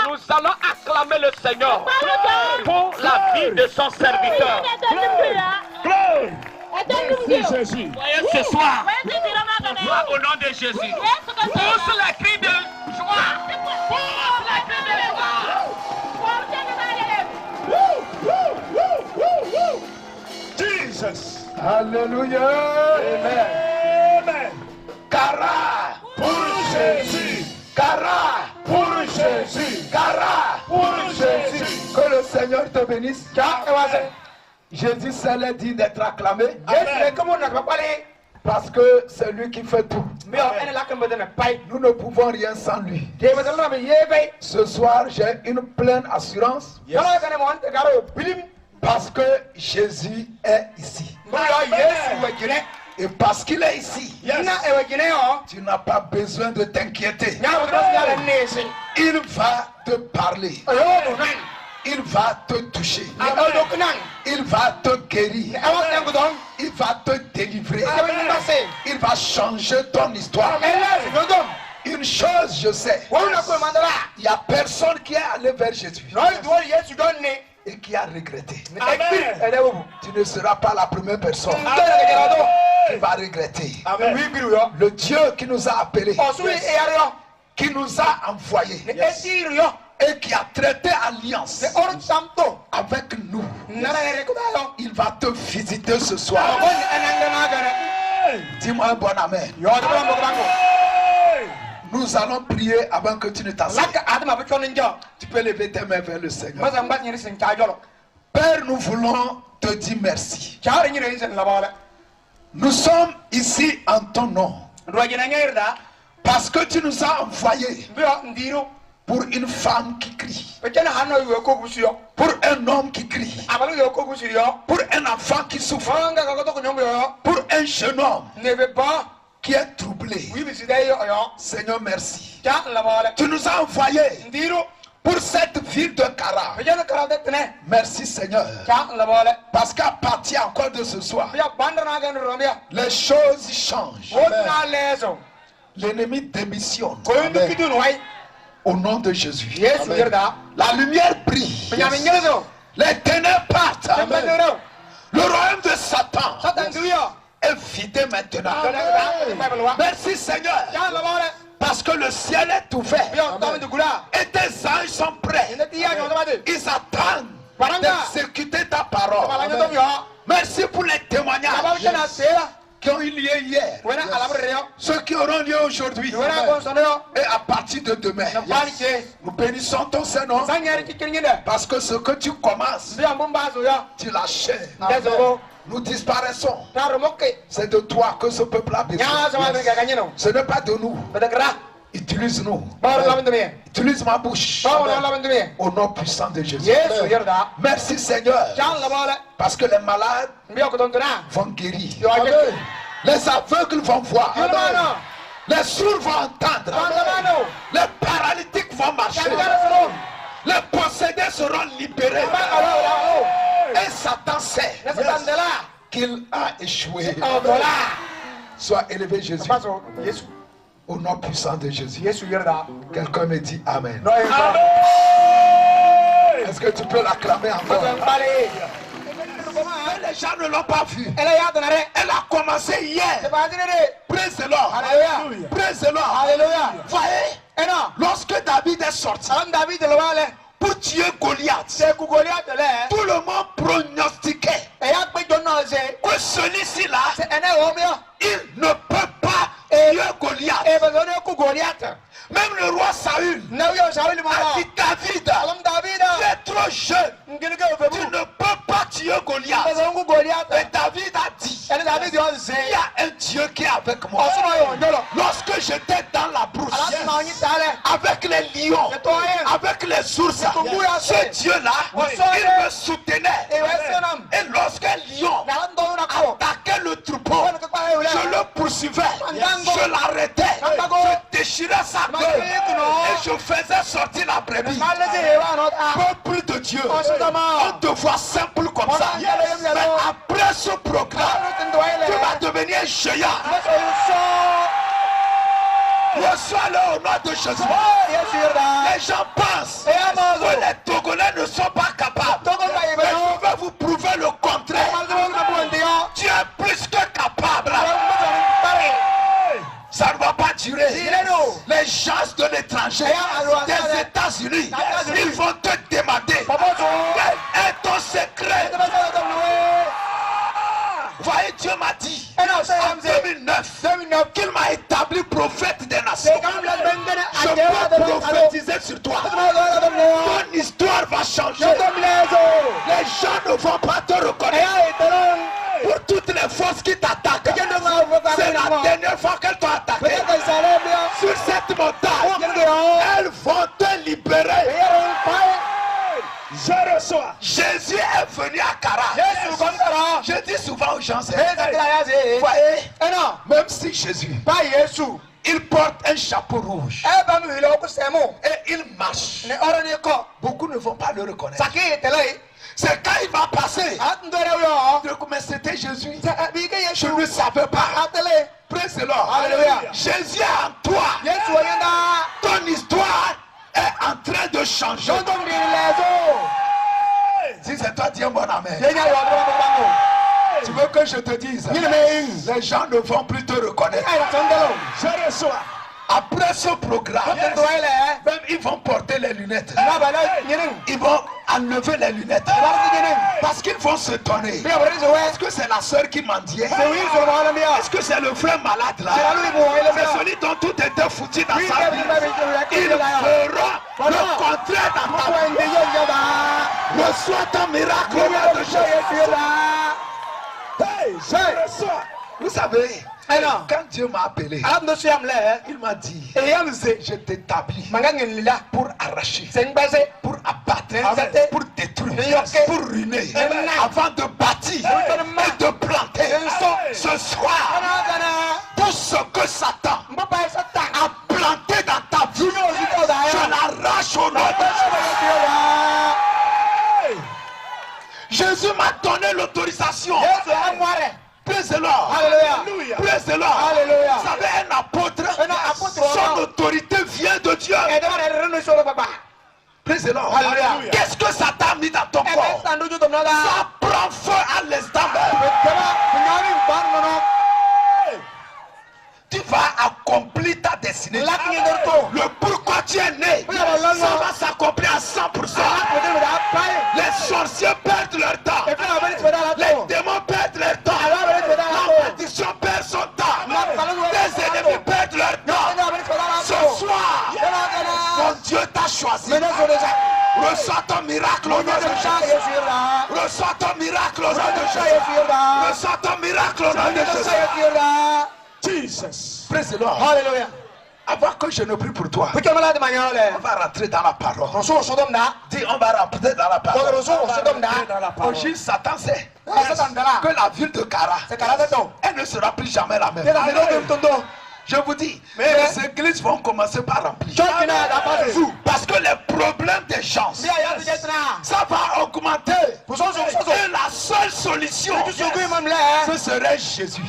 Nous allons acclamer le Seigneur pour la vie de son serviteur. Jésus. Voyez ce soir, au nom de Jésus, pousse les cris de joie, pousse les cris de joie. Jesus. Alléluia. Amen. Amen. Cara Pour Jésus. Cara Pour Jésus. Cara Pour Jésus. Que le Seigneur te bénisse. Jésus s'est dit d'être acclamé. Amen. Parce que c'est lui qui fait tout. Nous ne pouvons rien sans lui. Ce soir, j'ai une pleine assurance. Parce que Jésus est ici. Et parce qu'il est ici, tu n'as pas besoin de t'inquiéter. Il va te parler. Il va te toucher. Il va te guérir. Il va te délivrer. Il va changer ton histoire. Une chose je sais, il n'y a personne qui est allé vers Jésus et qui a regretté. Tu ne seras pas la première personne qui va regretter. Le Dieu qui nous a appelés, qui nous a envoyés et qui a traité alliance avec nous, il va te visiter ce soir. Dis-moi un bon amen. Nous allons prier avant que tu ne t'assieds. Tu peux lever tes mains vers le Seigneur. Père, nous voulons te dire merci. Nous sommes ici en ton nom. Parce que tu nous as envoyés pour une femme qui crie, pour un homme qui crie, pour un enfant qui souffre, pour un jeune homme qui est troublé. Seigneur, merci. Tu nous as envoyés pour cette ville de Cara. Merci Seigneur. Parce qu'à partir encore de ce soir, les choses changent. L'ennemi démissionne. Au nom de Jésus. Amen. La lumière brille. Les ténèbres partent. Amen. Le royaume de Satan est vidé maintenant. Amen. Merci Seigneur. Parce que le ciel est ouvert. Amen. Et tes anges sont prêts. Ils attendent d'exécuter ta parole. Amen. Merci pour les témoignages qui ont eu lieu hier. Ceux qui auront lieu aujourd'hui. Et à partir de demain. Nous bénissons ton Saint-Nom. Parce que ce que tu commences, tu l'achèves. Nous disparaissons. C'est de toi que ce peuple a besoin. Ce n'est pas de nous. Utilise-nous. Utilise ma bouche. Au nom puissant de Jésus. Merci Seigneur. Parce que les malades vont guérir. Les aveugles vont voir. Les sourds vont entendre. Les paralytiques vont marcher. Les possédés seront libérés. Et Satan sait qu'il a échoué. Sois élevé Jésus. Au nom puissant de Jésus. Quelqu'un me dit Amen. Amen. Est-ce que tu peux l'acclamer encore? Mais les gens ne l'ont pas vu. Elle a commencé hier. Praise the Lord. Praise the Lord. Voyez, lorsque David est sorti pour tuer Goliath, tout le monde pronostiquait que celui-ci là, il ne peut pas tuer Goliath. Même le roi Saül a dit David, tu es trop jeune, tu ne peux pas tuer Goliath. Et David a dit, il y a un Dieu qui est avec moi. Lorsque j'étais dans la brousse, avec les lions, avec les ours, ce Dieu-là, il me soutenait. Et lorsque les lions attaquaient le troupeau, je le poursuivais, je l'arrêtais, je déchirais sa queue et je faisais sortir la brebis. Peuple de Dieu, on te voit simple comme ça. Mais après ce programme, tu vas devenir géant. Reçois-le au nom de Jésus. Les gens pensent que les Togolais ne sont pas capables. Mais je vais vous prouver le contraire. Tu es plus que capable. l'étranger, des États-Unis, ils vont te demander quel est ton secret. Voyez, Dieu m'a dit en 2009 qu'il m'a établi prophète des nations. Je peux prophétiser sur toi. Ton histoire va changer. Les gens ne vont pas te reconnaître. Pour toutes les forces qui t'attaquent, c'est la dernière fois qu'elles t'ont attaqué. Sur cette montagne, elles vont te libérer. Je reçois. Jésus est venu à Cara. Je dis souvent aux gens, voyez, même si Jésus, il porte un chapeau rouge et il marche, beaucoup ne vont pas le reconnaître. C'est quand il va passer. Mais c'était Jésus. Je ne savais pas. Praise the Lord. Jésus est en toi. Ton histoire est en train de changer. Si c'est toi, dis un bon amen. Tu veux que je te dise, les gens ne vont plus te reconnaître. Je reçois. Après ce programme, même ils vont porter les lunettes. Ils vont enlever les lunettes. Parce qu'ils vont se donner. Est-ce que c'est la soeur qui mendiait? Est-ce que c'est le frère malade là? C'est celui dont tout était foutu dans sa vie. Il fera le contraire dans ta vie. Reçois ton miracle au nom de Jésus. Hey, je reçois. Vous savez, quand Dieu m'a appelé, il m'a dit, je t'établis pour arracher, pour abattre, pour détruire, pour ruiner, avant de bâtir et de planter. Ce soir, tout ce que Satan a planté dans ta vie, je l'arrache au nom de Jésus. Jésus m'a donné l'autorisation. Praise the Lord. Alléluia. Praise the Lord. Alléluia. Vous savez, un apôtre, son autorité vient de Dieu. Praise the Lord. Alléluia. Qu'est-ce que ça t'a mis dans ton corps? Ça prend feu à l'instant même. Tu vas accomplir ta destinée. Le pourquoi tu es né, ça va s'accomplir à 100%. Les sorciers perdent leur temps. Les démons perdent leur temps. La malédiction perd son temps. Les ennemis perdent leur temps. Ce soir, mon Dieu t'a choisi. Reçois ton miracle au nom de Jésus. Reçois ton miracle au nom de Jésus. Reçois ton miracle au nom de Jésus. Jesus. Praise the Lord. Hallelujah. Avant que je ne prie pour toi, on va rentrer dans la parole. Dis, on va rentrer dans la parole. Aujourd'hui, Satan sait que la ville de Cara, elle ne sera plus jamais la même. Je vous dis, les églises vont commencer par remplir. Parce que les problèmes des gens, ça va augmenter. Et la seule solution, ce serait Jésus.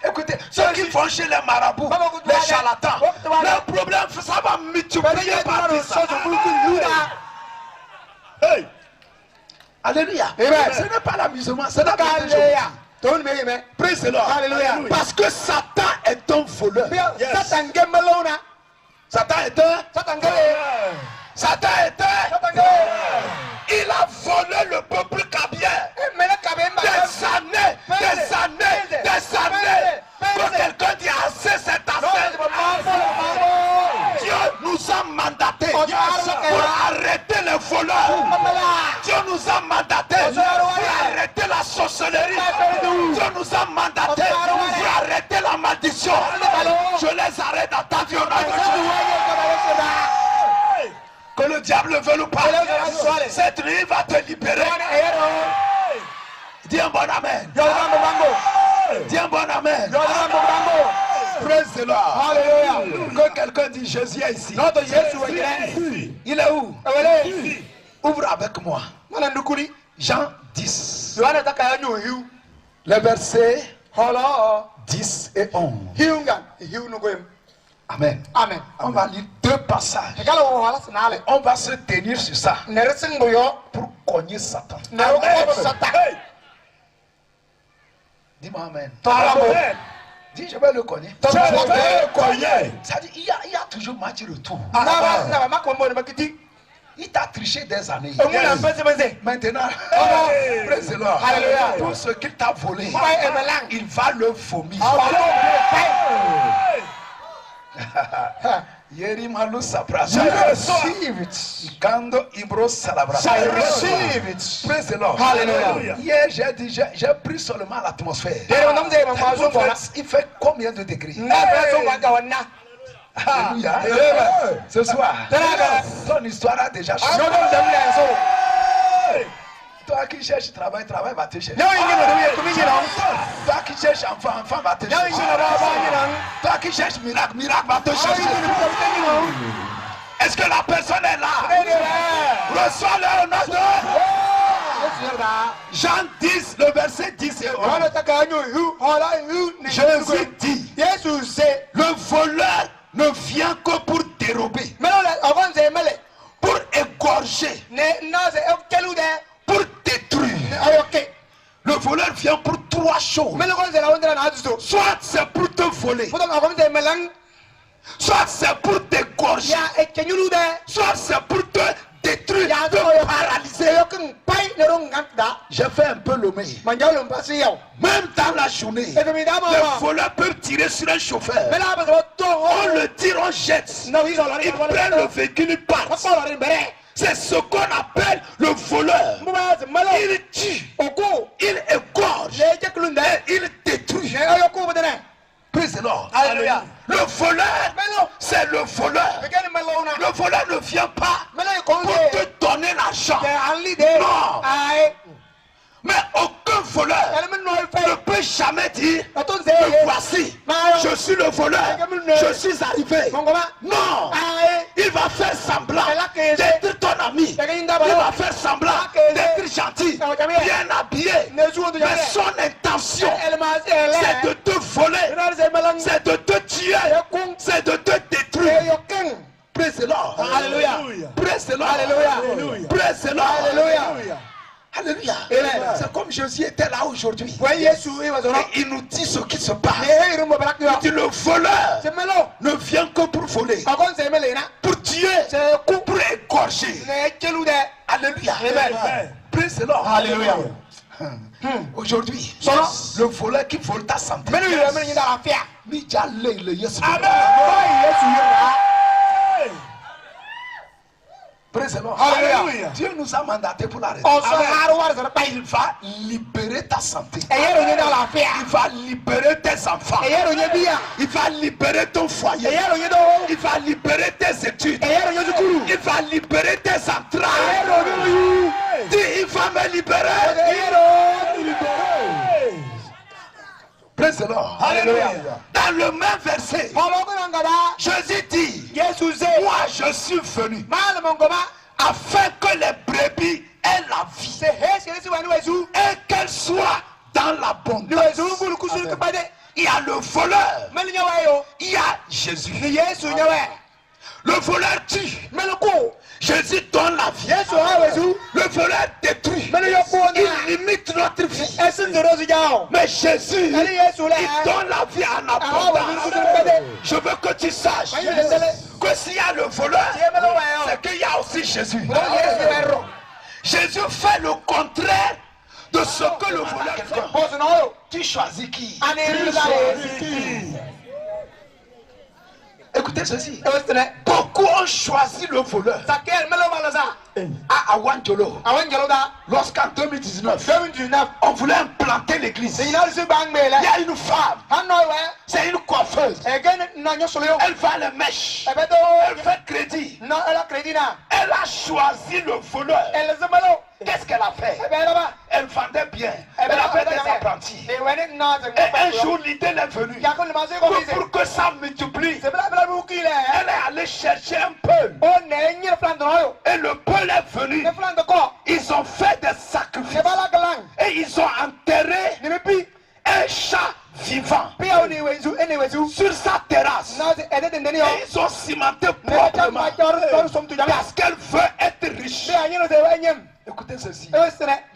Écoutez, ceux qui vont chez les marabouts, les charlatans, leur problème, ça va multiplier par 10. Hey. Alléluia. Ce n'est pas l'amusement, c'est la vérité. Praise the Lord. Alléluia. Parce que Satan est un voleur. Satan est un. Il a volé le peuple kabien. Des années. Quand quelqu'un dit assez, c'est assez. Dieu nous a mandatés pour arrêter les voleurs. Dieu nous a mandatés pour arrêter la sorcellerie. Dieu nous a mandatés pour arrêter la malédiction. Je les arrête dans ta vie au nom de Jésus. Que le diable veut ou pas, cette nuit va te libérer. Dis un bon amen. Dis un bon amen. Praise the Lord. Hallelujah. Que quelqu'un dit Jésus est ici. Il est où? Ouvre avec moi. Jean 10. Les versets 10 et 11. Amen. On va lire deux passages. On va se tenir sur ça pour cogner Satan. Hey. Dis-moi amen. Amen. Dis, je vais le cogner. Je vais le cogner. Ça dit, il y a toujours match retour. Il t'a triché des années. Maintenant, praise the Lord. Tout ce qu'il t'a volé, il va le vomir. Yerimalu Sapra. I receive it. Kando Ibro Salabra. I receive it. Praise the Lord. Hallelujah. Hier, j'ai dit, j'ai pris seulement l'atmosphère. Il fait combien de degrés? Alléluia. Ce soir, ton histoire a déjà changé. Toi qui cherches travail, travail va te chercher. Toi qui cherches enfant, enfant va te chercher. Toi qui cherches miracle, miracle va te chercher. Est-ce que la personne est là? Reçois-le au nom de Jean 10, le verset 10 et 11. Jésus dit, le voleur ne vient que pour dérober, pour égorger, pour détruire. Le voleur vient pour trois choses. Soit c'est pour te voler, soit c'est pour t'égorger, soit c'est pour te détruire, te paralyser. J'ai fait un peu le meilleur. Même dans la journée, le voleur peut tirer sur un chauffeur. On le tire, on jette. Il prend le véhicule, il part. C'est ce qu'on appelle le voleur. Il tue, il égorge, et il détruit. Praise the Lord. Alléluia. Le voleur, c'est le voleur. Le voleur ne vient pas pour te donner l'argent. Non. Mais aucun voleur ne peut jamais dire, me voici, je suis le voleur, je suis arrivé. Non, il va faire semblant d'être ton ami. Il va faire semblant d'être gentil, bien habillé. Mais son intention, c'est de te voler, c'est de te tuer, c'est de te détruire. Praise the Lord. Alléluia. Praise the Lord. Alléluia. Praise the Lord. Alléluia. Alléluia. C'est comme Jésus était là aujourd'hui. Et il nous dit ce qui se passe. Il dit le voleur ne vient que pour voler, pour tuer, pour égorger. Alléluia. Praise the Lord. Alléluia. Aujourd'hui, le voleur qui vole ta santé. Praise the Lord. Alléluia. Dieu nous a mandaté pour la raison. Il va libérer ta santé. Il va libérer tes enfants. Il va libérer ton foyer. Il va libérer tes études. Il va libérer tes entrailles. Dis, il va me libérer. Praise the Lord. Alléluia. Dans le même verset, Jésus dit, moi je suis venu afin que les brebis aient la vie et qu'elles soient dans l'abondance. Il y a le voleur, il y a Jésus. Le voleur tue, Jésus donne la vie. Le voleur détruit, il limite notre vie. Mais Jésus, il donne la vie en abondance. Je veux que tu saches que s'il y a le voleur, c'est qu'il y a aussi Jésus. Jésus fait le contraire de ce que le voleur fait. Tu choisis qui? Écoutez ceci. Beaucoup ont choisi le voleur. À Awanjolo, lorsqu'en 2019, on voulait implanter l'église, il y a une femme, c'est une coiffeuse. Elle vend les mèches, elle fait crédit. Elle a choisi le voleur. Qu'est-ce qu'elle a fait? Elle vendait bien. Elle avait des apprentis. Et un jour, l'idée est venue pour que ça multiplie. Elle est allée chercher un peu. Et le peuple est venu. Ils ont fait des sacrifices. Et ils ont enterré un chat vivant sur sa terrasse. Et ils ont cimenté proprement parce qu'elle veut être riche. Écoutez ceci.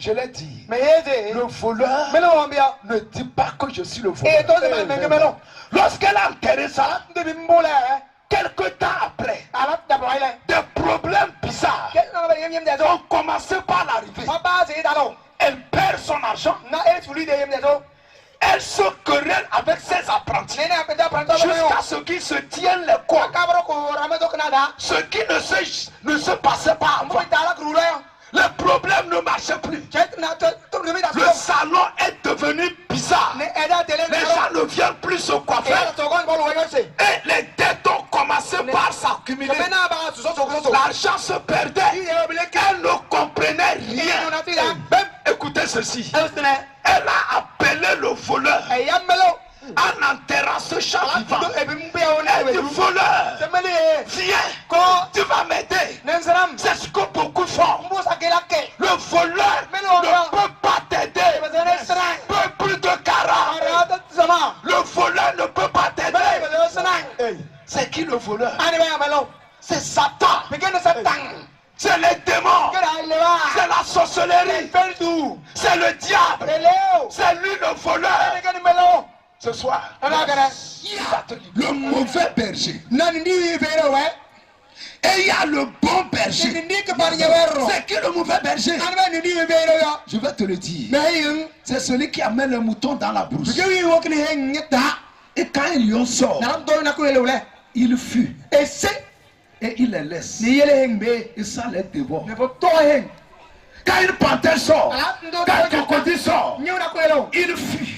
Je l'ai dit. Mais yéze. Le voleur Mais non, bien. ne dit pas que je suis le Et toi, voleur. c'est même que non. Lorsqu'elle a enterré ça, De bimbola. quelque temps après, Alors, d'abord, il est. des problèmes bizarres Quel nom est le des ont commencé par l'arrivée. Papa, c'est d'alors. Elle perd son argent. Na est celui des autres. Elle se querelle avec ses apprentis. Nene a peut-être Jusqu'à ce qu'ils se tiennent les corps. Ce qui ne se passait pas avant. Les problèmes ne marchaient plus. Le salon est devenu bizarre. Les gens ne viennent plus se coiffer. Et les dettes ont commencé par s'accumuler. L'argent se perdait. Elle ne comprenait rien. Même écoutez ceci. Elle a appelé le voleur en enterrant ce chat vivant. Elle dit voleur, viens, tu vas m'aider. C'est ce que beaucoup font. Le voleur ne peut pas t'aider. Peuple de Kara, le voleur ne peut pas t'aider. C'est qui le voleur? C'est Satan. C'est les démons. C'est la sorcellerie. C'est le diable. C'est lui le voleur. Ce soir, il va te libérer. Le mauvais berger. Et il y a le bon berger. C'est qui le mauvais berger? Je vais te le dire. C'est celui qui amène le mouton dans la brousse. Et quand il lion sort, il fuit. Et il les laisse. Et ça les dévore. Quand une panthère sort, quand un crocodile sort, il fuit.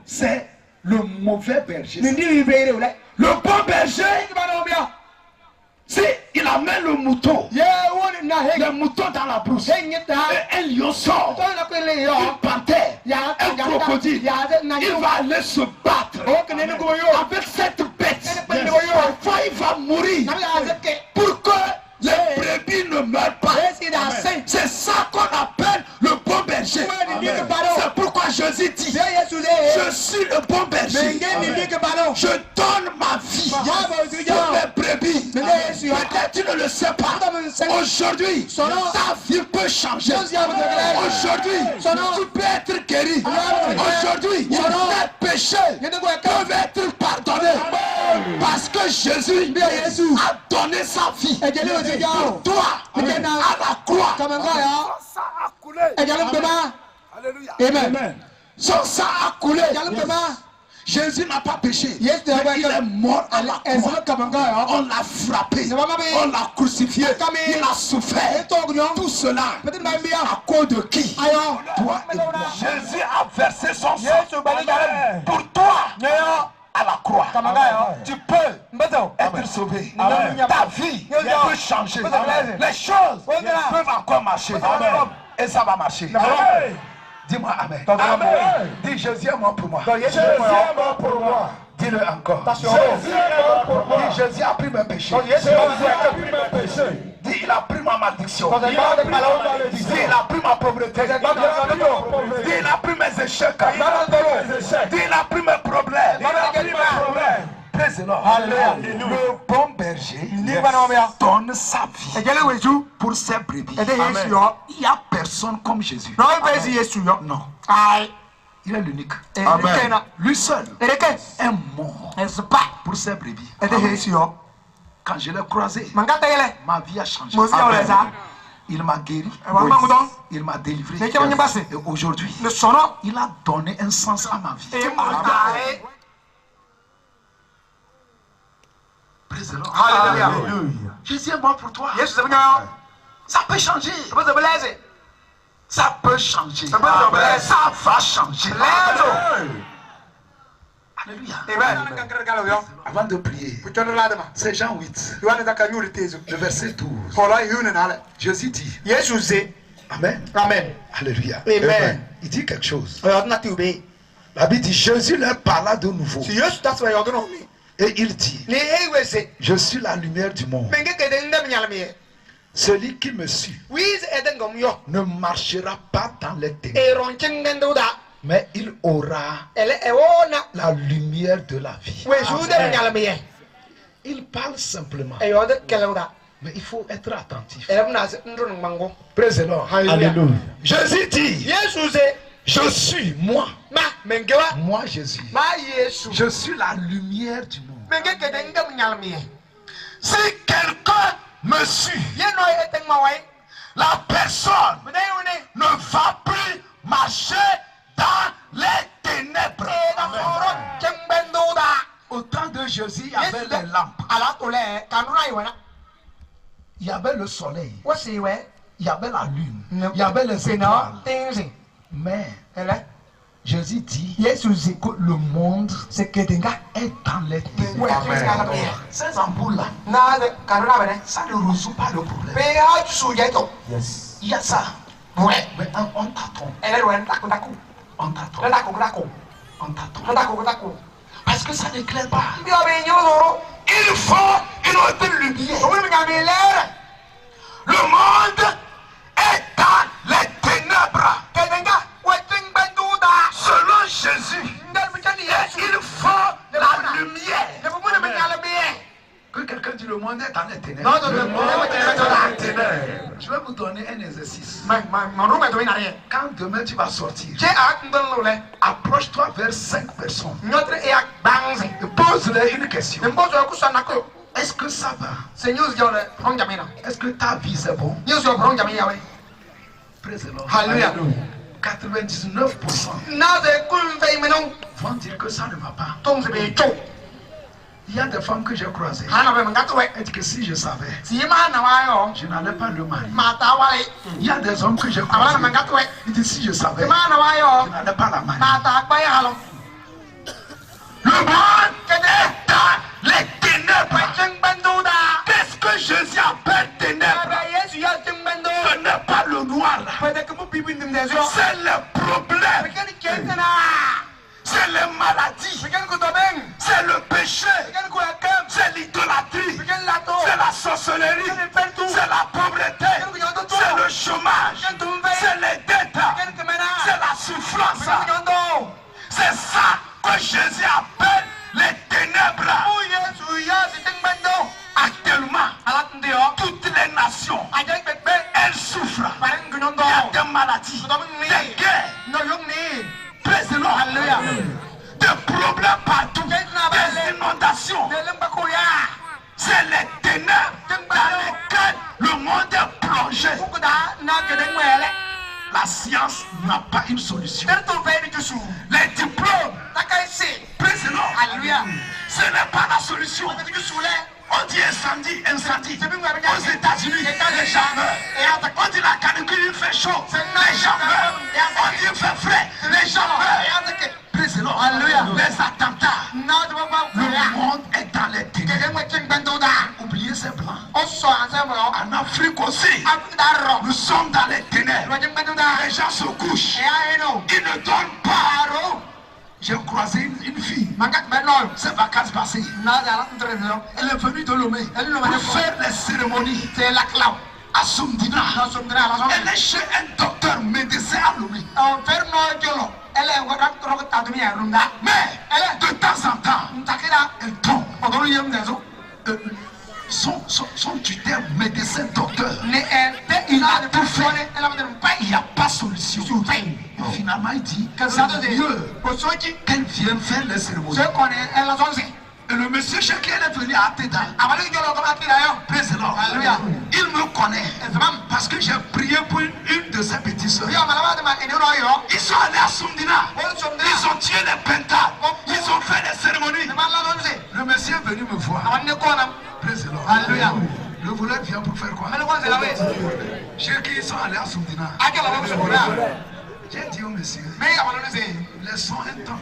C'est le mauvais berger. Le bon berger, si il amène le mouton dans la brousse, et un lion sort, une panthère, un crocodile, il va aller se battre avec cette bête. Parfois il va mourir pour que les brebis ne meurent pas. C'est ça qu'on appelle le bon berger. C'est pourquoi Jésus dit, je suis le bon berger. Je donne ma vie pour mes brebis. Peut-être tu ne le sais pas. Aujourd'hui, ta vie peut changer. Aujourd'hui, tu peux être guéri. Aujourd'hui, tes péchés peuvent être pardonnés. Parce que Jésus a donné sa vie pour toi à la croix. Ça a coulé. Alléluia. Amen. Son sang a coulé. Jésus n'a pas péché. Il est mort à la croix. On l'a frappé. On l'a crucifié. Il a souffert. Tout cela à cause de qui? Toi et moi. Jésus a versé son sang pour toi. À la croix, tu peux être sauvé. Ta vie peut changer. Les choses peuvent encore marcher. Et ça va marcher. Dis-moi Amen. Dis Jésus est mort pour moi. Dis-le encore. Dis Jésus a pris mes péchés. Dis il a pris ma malédiction. Dis il a pris ma pauvreté. Dis il a pris mes échecs. Dis il a pris mes problèmes. Praise the Lord. Le bon berger donne sa vie pour ses brebis. Il n'y a personne comme Jésus. Non. Il est l'unique. Lui seul est mort pour ses brebis. Quand je l'ai croisé, ma vie a changé. Il m'a guéri, il m'a délivré. Et aujourd'hui, il a donné un sens à ma vie. Praise the Lord. Alléluia. Jésus est mort pour toi. Ça peut changer. Ça peut changer. Ça va changer. Alléluia. Avant de prier, c'est Jean 8, le verset 12. Jésus dit, Amen. Alléluia. Amen. Il dit quelque chose. La Bible dit, Jésus leur parla de nouveau. Et il dit, je suis la lumière du monde. Celui qui me suit ne marchera pas dans les ténèbres, mais il aura la lumière de la vie. Il parle simplement Mais il faut être attentif. Praise the Lord. Hallelujah. Jésus dit, Yesu se. je suis moi. Ma mengewa. Moi Jésus. Ma Yesu. Je suis la lumière du monde. Menge kedenga mnyalmi. Si quelqu'un me suit, Yeno eteng mawai. la personne Mudayune. ne va plus marcher dans les ténèbres. Au temps de Jésus, il y avait les lampes. Il y avait le soleil. Il y avait la lune. Il y avait les étoiles. Mais Jésus dit que le monde est dans les ténèbres. Ces ampoules-là, ça ne résout pas le problème. Il y a ça. Mais on t'attend. On t'attend. On t'attend. Parce que ça n'éclaire pas. Il faut une autre lumière. Le monde est dans les ténèbres. Selon Jésus, il faut la lumière. Que quelqu'un dit le monde est dans les ténèbres. Non, le monde est dans les ténèbres. Je vais vous donner un exercice. Quand demain tu vas sortir, approche-toi vers 5 personnes et pose-leur une question. Est-ce que ça va? Est-ce que ta vie c'est bon? Praise the Lord. Hallelujah. 99% vont dire que ça ne va pas. Il y a des femmes que j'ai croisées. Elles disent que si je savais, je n'allais pas le marier. Il y a des hommes que j'ai croisés. Ils disent si je savais, je n'allais pas la marier. Le monde est dans les ténèbres. Qu'est-ce que Jésus appelle ténèbres? Ce n'est pas le noir là. C'est le problème. C'est les maladies. C'est le péché. C'est l'idolâtrie. C'est la sorcellerie. C'est la pauvreté. C'est le chômage. C'est les dettes. C'est la souffrance. C'est ça que Jésus appelle les ténèbres. Actuellement, toutes les nations, elles souffrent. Il y a des maladies, des guerres. Praise the Lord. Des problèmes partout, des inondations. C'est les ténèbres dans lesquelles le monde est plongé. La science n'a pas une solution. Les diplômes, praise the Lord. Ce n'est pas la solution. On dit incendie. Aux États-Unis, les gens meurent. On dit la canicule, il fait chaud, les gens meurent. On dit il fait frais, les gens meurent. Praise the Lord. Les attentats. Le monde est dans les ténèbres. Oubliez ces blancs. En Afrique aussi, nous sommes dans les ténèbres. Les gens se couchent. Ils ne dorment pas. J'ai croisé une fille. Ces vacances passées. Elle est venue de Lomé pour faire les cérémonies. À Soumdina. Elle est chez un docteur médecin à Lomé. Mais de temps en temps, elle tombe. Son tuteur médecin docteur, il a tout fait. Il n'y a pas de solution. Et finalement, il dit que c'est mieux qu'elle vienne faire les cérémonies. Et le monsieur chez qui elle est venue à Teda, praise the Lord, il me connaît parce que j'ai prié pour une de ses petites soeurs. Ils sont allés à Soumdina, ils ont tué les pentades, ils ont fait des cérémonies. Le monsieur est venu me voir. Praise the Lord. Le voleur vient pour faire quoi? Chez qui ils sont allés à Soumdina. J'ai dit au monsieur, laissons un temps.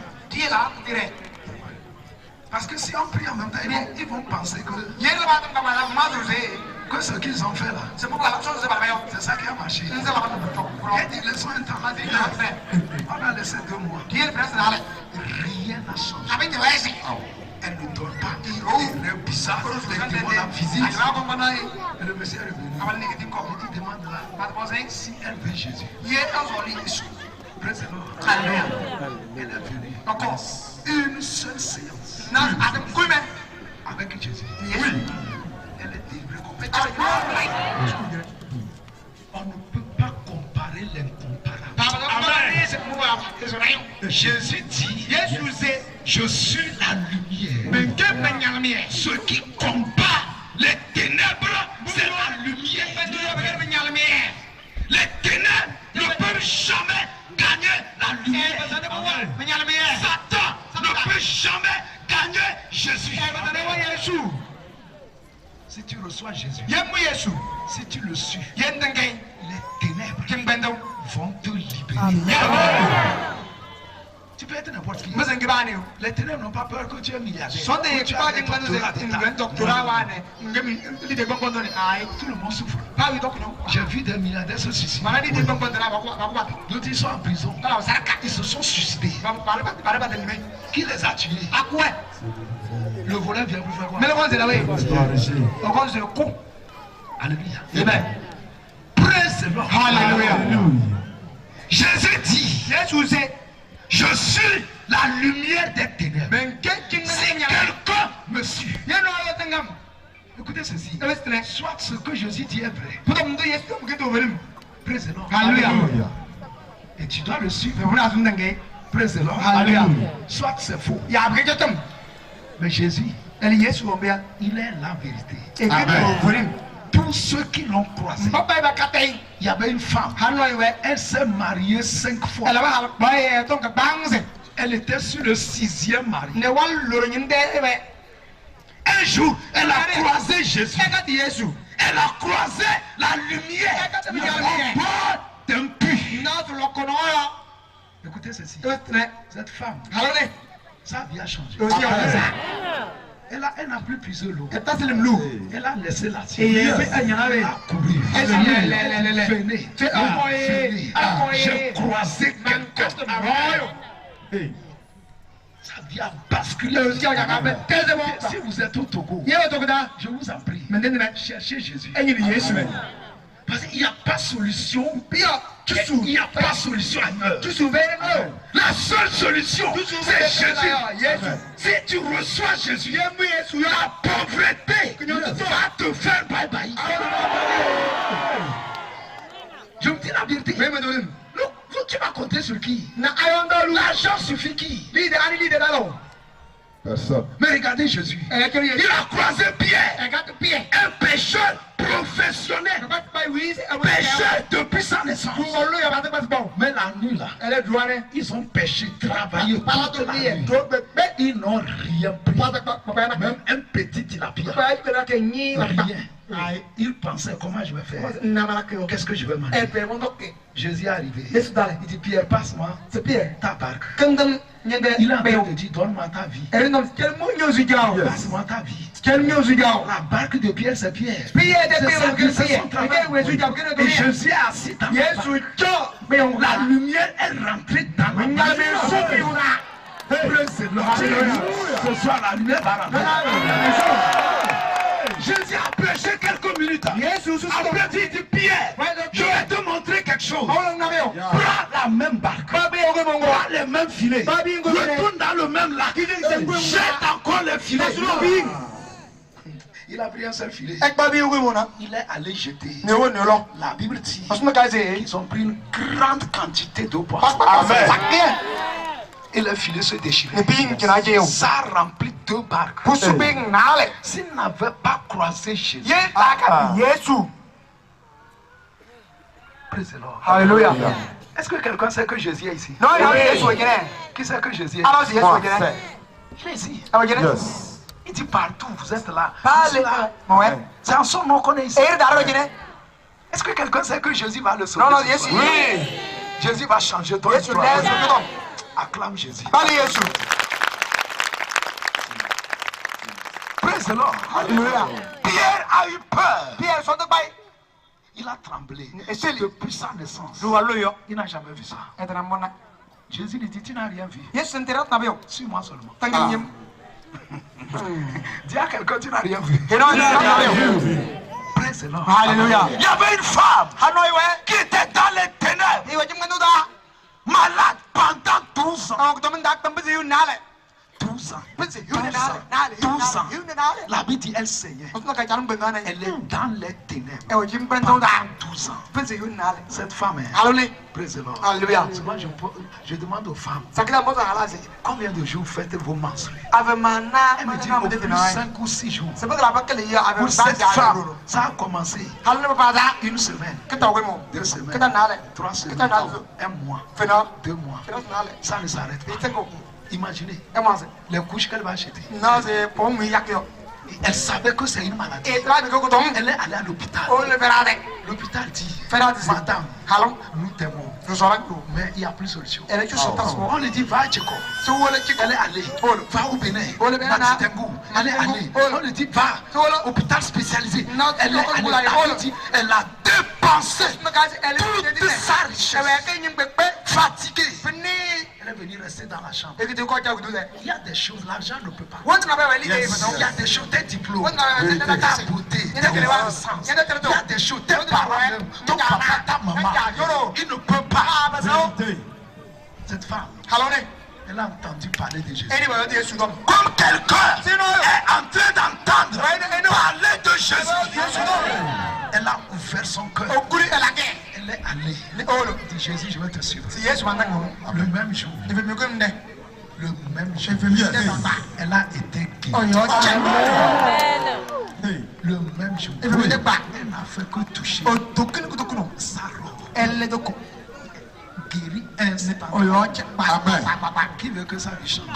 Parce que si on prie en même temps, ils vont penser que ce qu'ils ont fait là, c'est ça qui a marché. J'ai dit, laissons un temps. On a laissé 2 mois. Rien n'a changé. Elle ne dort pas. Elle est bizarre. Les démons la visitent. Et le monsieur est revenu. Il dit, demande-la si elle veut Jésus. Praise the Lord. Elle est venue. Une seule séance. Avec Jésus. Oui. Elle est délivrée complètement. Jésus dit, je suis la lumière. Ce qui combat les ténèbres, c'est la lumière. Les ténèbres ne peuvent jamais gagner la lumière. Satan ne peut jamais gagner Jésus. Si tu reçois Jésus, si tu le suis, les ténèbres vont te libérer. Tu peux être n'importe qui. Les ténèbres n'ont pas peur que tu es milliardaire. Tout le monde souffre. J'ai vu des milliardaires se suicider. D'autres ils sont en prison. Ils se sont suicidés. Qui les a tués? Le voleur vient pour faire quoi? Alléluia. Amen. Praise the Lord. Alléluia. Jésus dit, je suis la lumière des ténèbres. Si quelqu'un me suit, écoutez ceci. Soit ce que Jésus dit est vrai. Praise the Lord. Alléluia. Et tu dois le suivre. Praise the Lord. Alléluia. Soit c'est faux. Mais Jésus, il est la vérité. Amen. Tous ceux qui l'ont croisé, il y avait une femme, elle s'est mariée 5 fois. Elle était sur le 6e mari. Un jour, elle a croisé Jésus. Elle a croisé la lumière au bord d'un puits. Écoutez ceci. Cette femme, sa vie a changé. Elle n'a plus puisé l'eau. Elle a laissé la terre. Elle a couru. Venez. J'ai croisé quelqu'un. Sa vie a basculé. Si vous êtes au Togo, je vous en prie, cherchez Jésus. Parce qu'il n'y a pas de solution. Il n'y a pas de solution ailleurs. La seule solution, c'est Jésus. Si tu reçois Jésus, la pauvreté va te faire bye bye. Je vous dis la vérité. Tu vas compter sur qui? L'argent suffit qui? Personne. Mais regardez Jésus. Il a croisé Pierre. Un pécheur professionnel. Pécheur depuis sa naissance. Mais la nuit là, ils ont péché, travaillé toute la nuit. Ils n'ont rien pris. Même un petit tilapia. Rien. Il pensait comment je vais faire. Qu'est-ce que je vais manger? Jésus est arrivé. Il dit Pierre, passe-moi ta barque. Il a dit donne-moi ta vie. Passe-moi ta vie. La barque de Pierre, c'est Pierre. C'est son travail. Et Jésus est assis dans la barque. La lumière est rentrée dans la barque. Ce soir, la lumière va rentrer. Jésus a prêché quelques minutes. Après, il dit Pierre, je vais te montrer quelque chose. Prends la même barque, prends les mêmes filets, retourne dans le même lac, jette encore les filets. Il a pris un seul filet. Il est allé jeter. La Bible dit qu'ils ont pris une grande quantité d'eau poisson. Et le filet se déchirait. Ça remplit 2 barques. S'il n'avait pas croisé Jésus. Praise the Lord. Alléluia. Est-ce que quelqu'un sait que Jésus est ici? Non, Qui sait que Jésus est ici? Jésus. Yes. Il dit partout, vous êtes là. C'est en son nom qu'on est ici. Est-ce que quelqu'un sait que Jésus va le sauver? Oui. Jésus va changer ton histoire. Acclame Jésus. Praise the Lord. Pierre a eu peur. Il a tremblé. Depuis sa naissance. Il n'a jamais vu ça. Jésus lui dit, tu n'as rien vu. Suis-moi seulement. Dis à quelqu'un, tu n'as rien vu. Praise the Lord. Alléluia. Il y avait une femme qui était dans les ténèbres, malade pendant 12 ans. 12 12 ans. Prince, 12 ans. La Bible dit, elle saignait. Elle est dans les ténèbres. Pendant 12 ans. Cette femme, praise the Lord. Alléluia. Souvent, je demande aux femmes, combien de jours faites vos menstrues? Elle me dit au plus 5 ou 6 jours. Pour cette femme, ça a commencé une semaine, 2 semaines, 3 semaines, 1 mois, 2 mois. Ça ne s'arrête pas. Imaginez les couches qu'elle va acheter. Elle savait que c'est une maladie. Elle est allée à l'hôpital. L'hôpital dit, madame, nous t'aimons, mais il n'y a plus de solution. On lui dit, va à Tcheko. Elle est allée. Va au Bénin. Elle est allée. On lui dit, va au hôpital spécialisé. Elle est allée. Elle a dépensé toute sa richesse. Fatiguée. Elle est venue rester dans la chambre. Il y a des choses, l'argent ne peut pas. Il y a des choses, tes diplômes, ta beauté, tes connaissances. Il y a des choses, tes parents, ton papa, ta maman. Il ne peut pas. Cette femme, elle a entendu parler de Jésus. Comme quelqu'un est en train d'entendre parler de Jésus. Elle a ouvert son cœur. Elle est allée. Elle dit, Jésus, je vais te suivre. Le même jour. Le même jour. Elle a été guérie. Le même jour. Elle n'a fait que toucher sa robe. Guérie instantanément. Qui veut que ça lui change?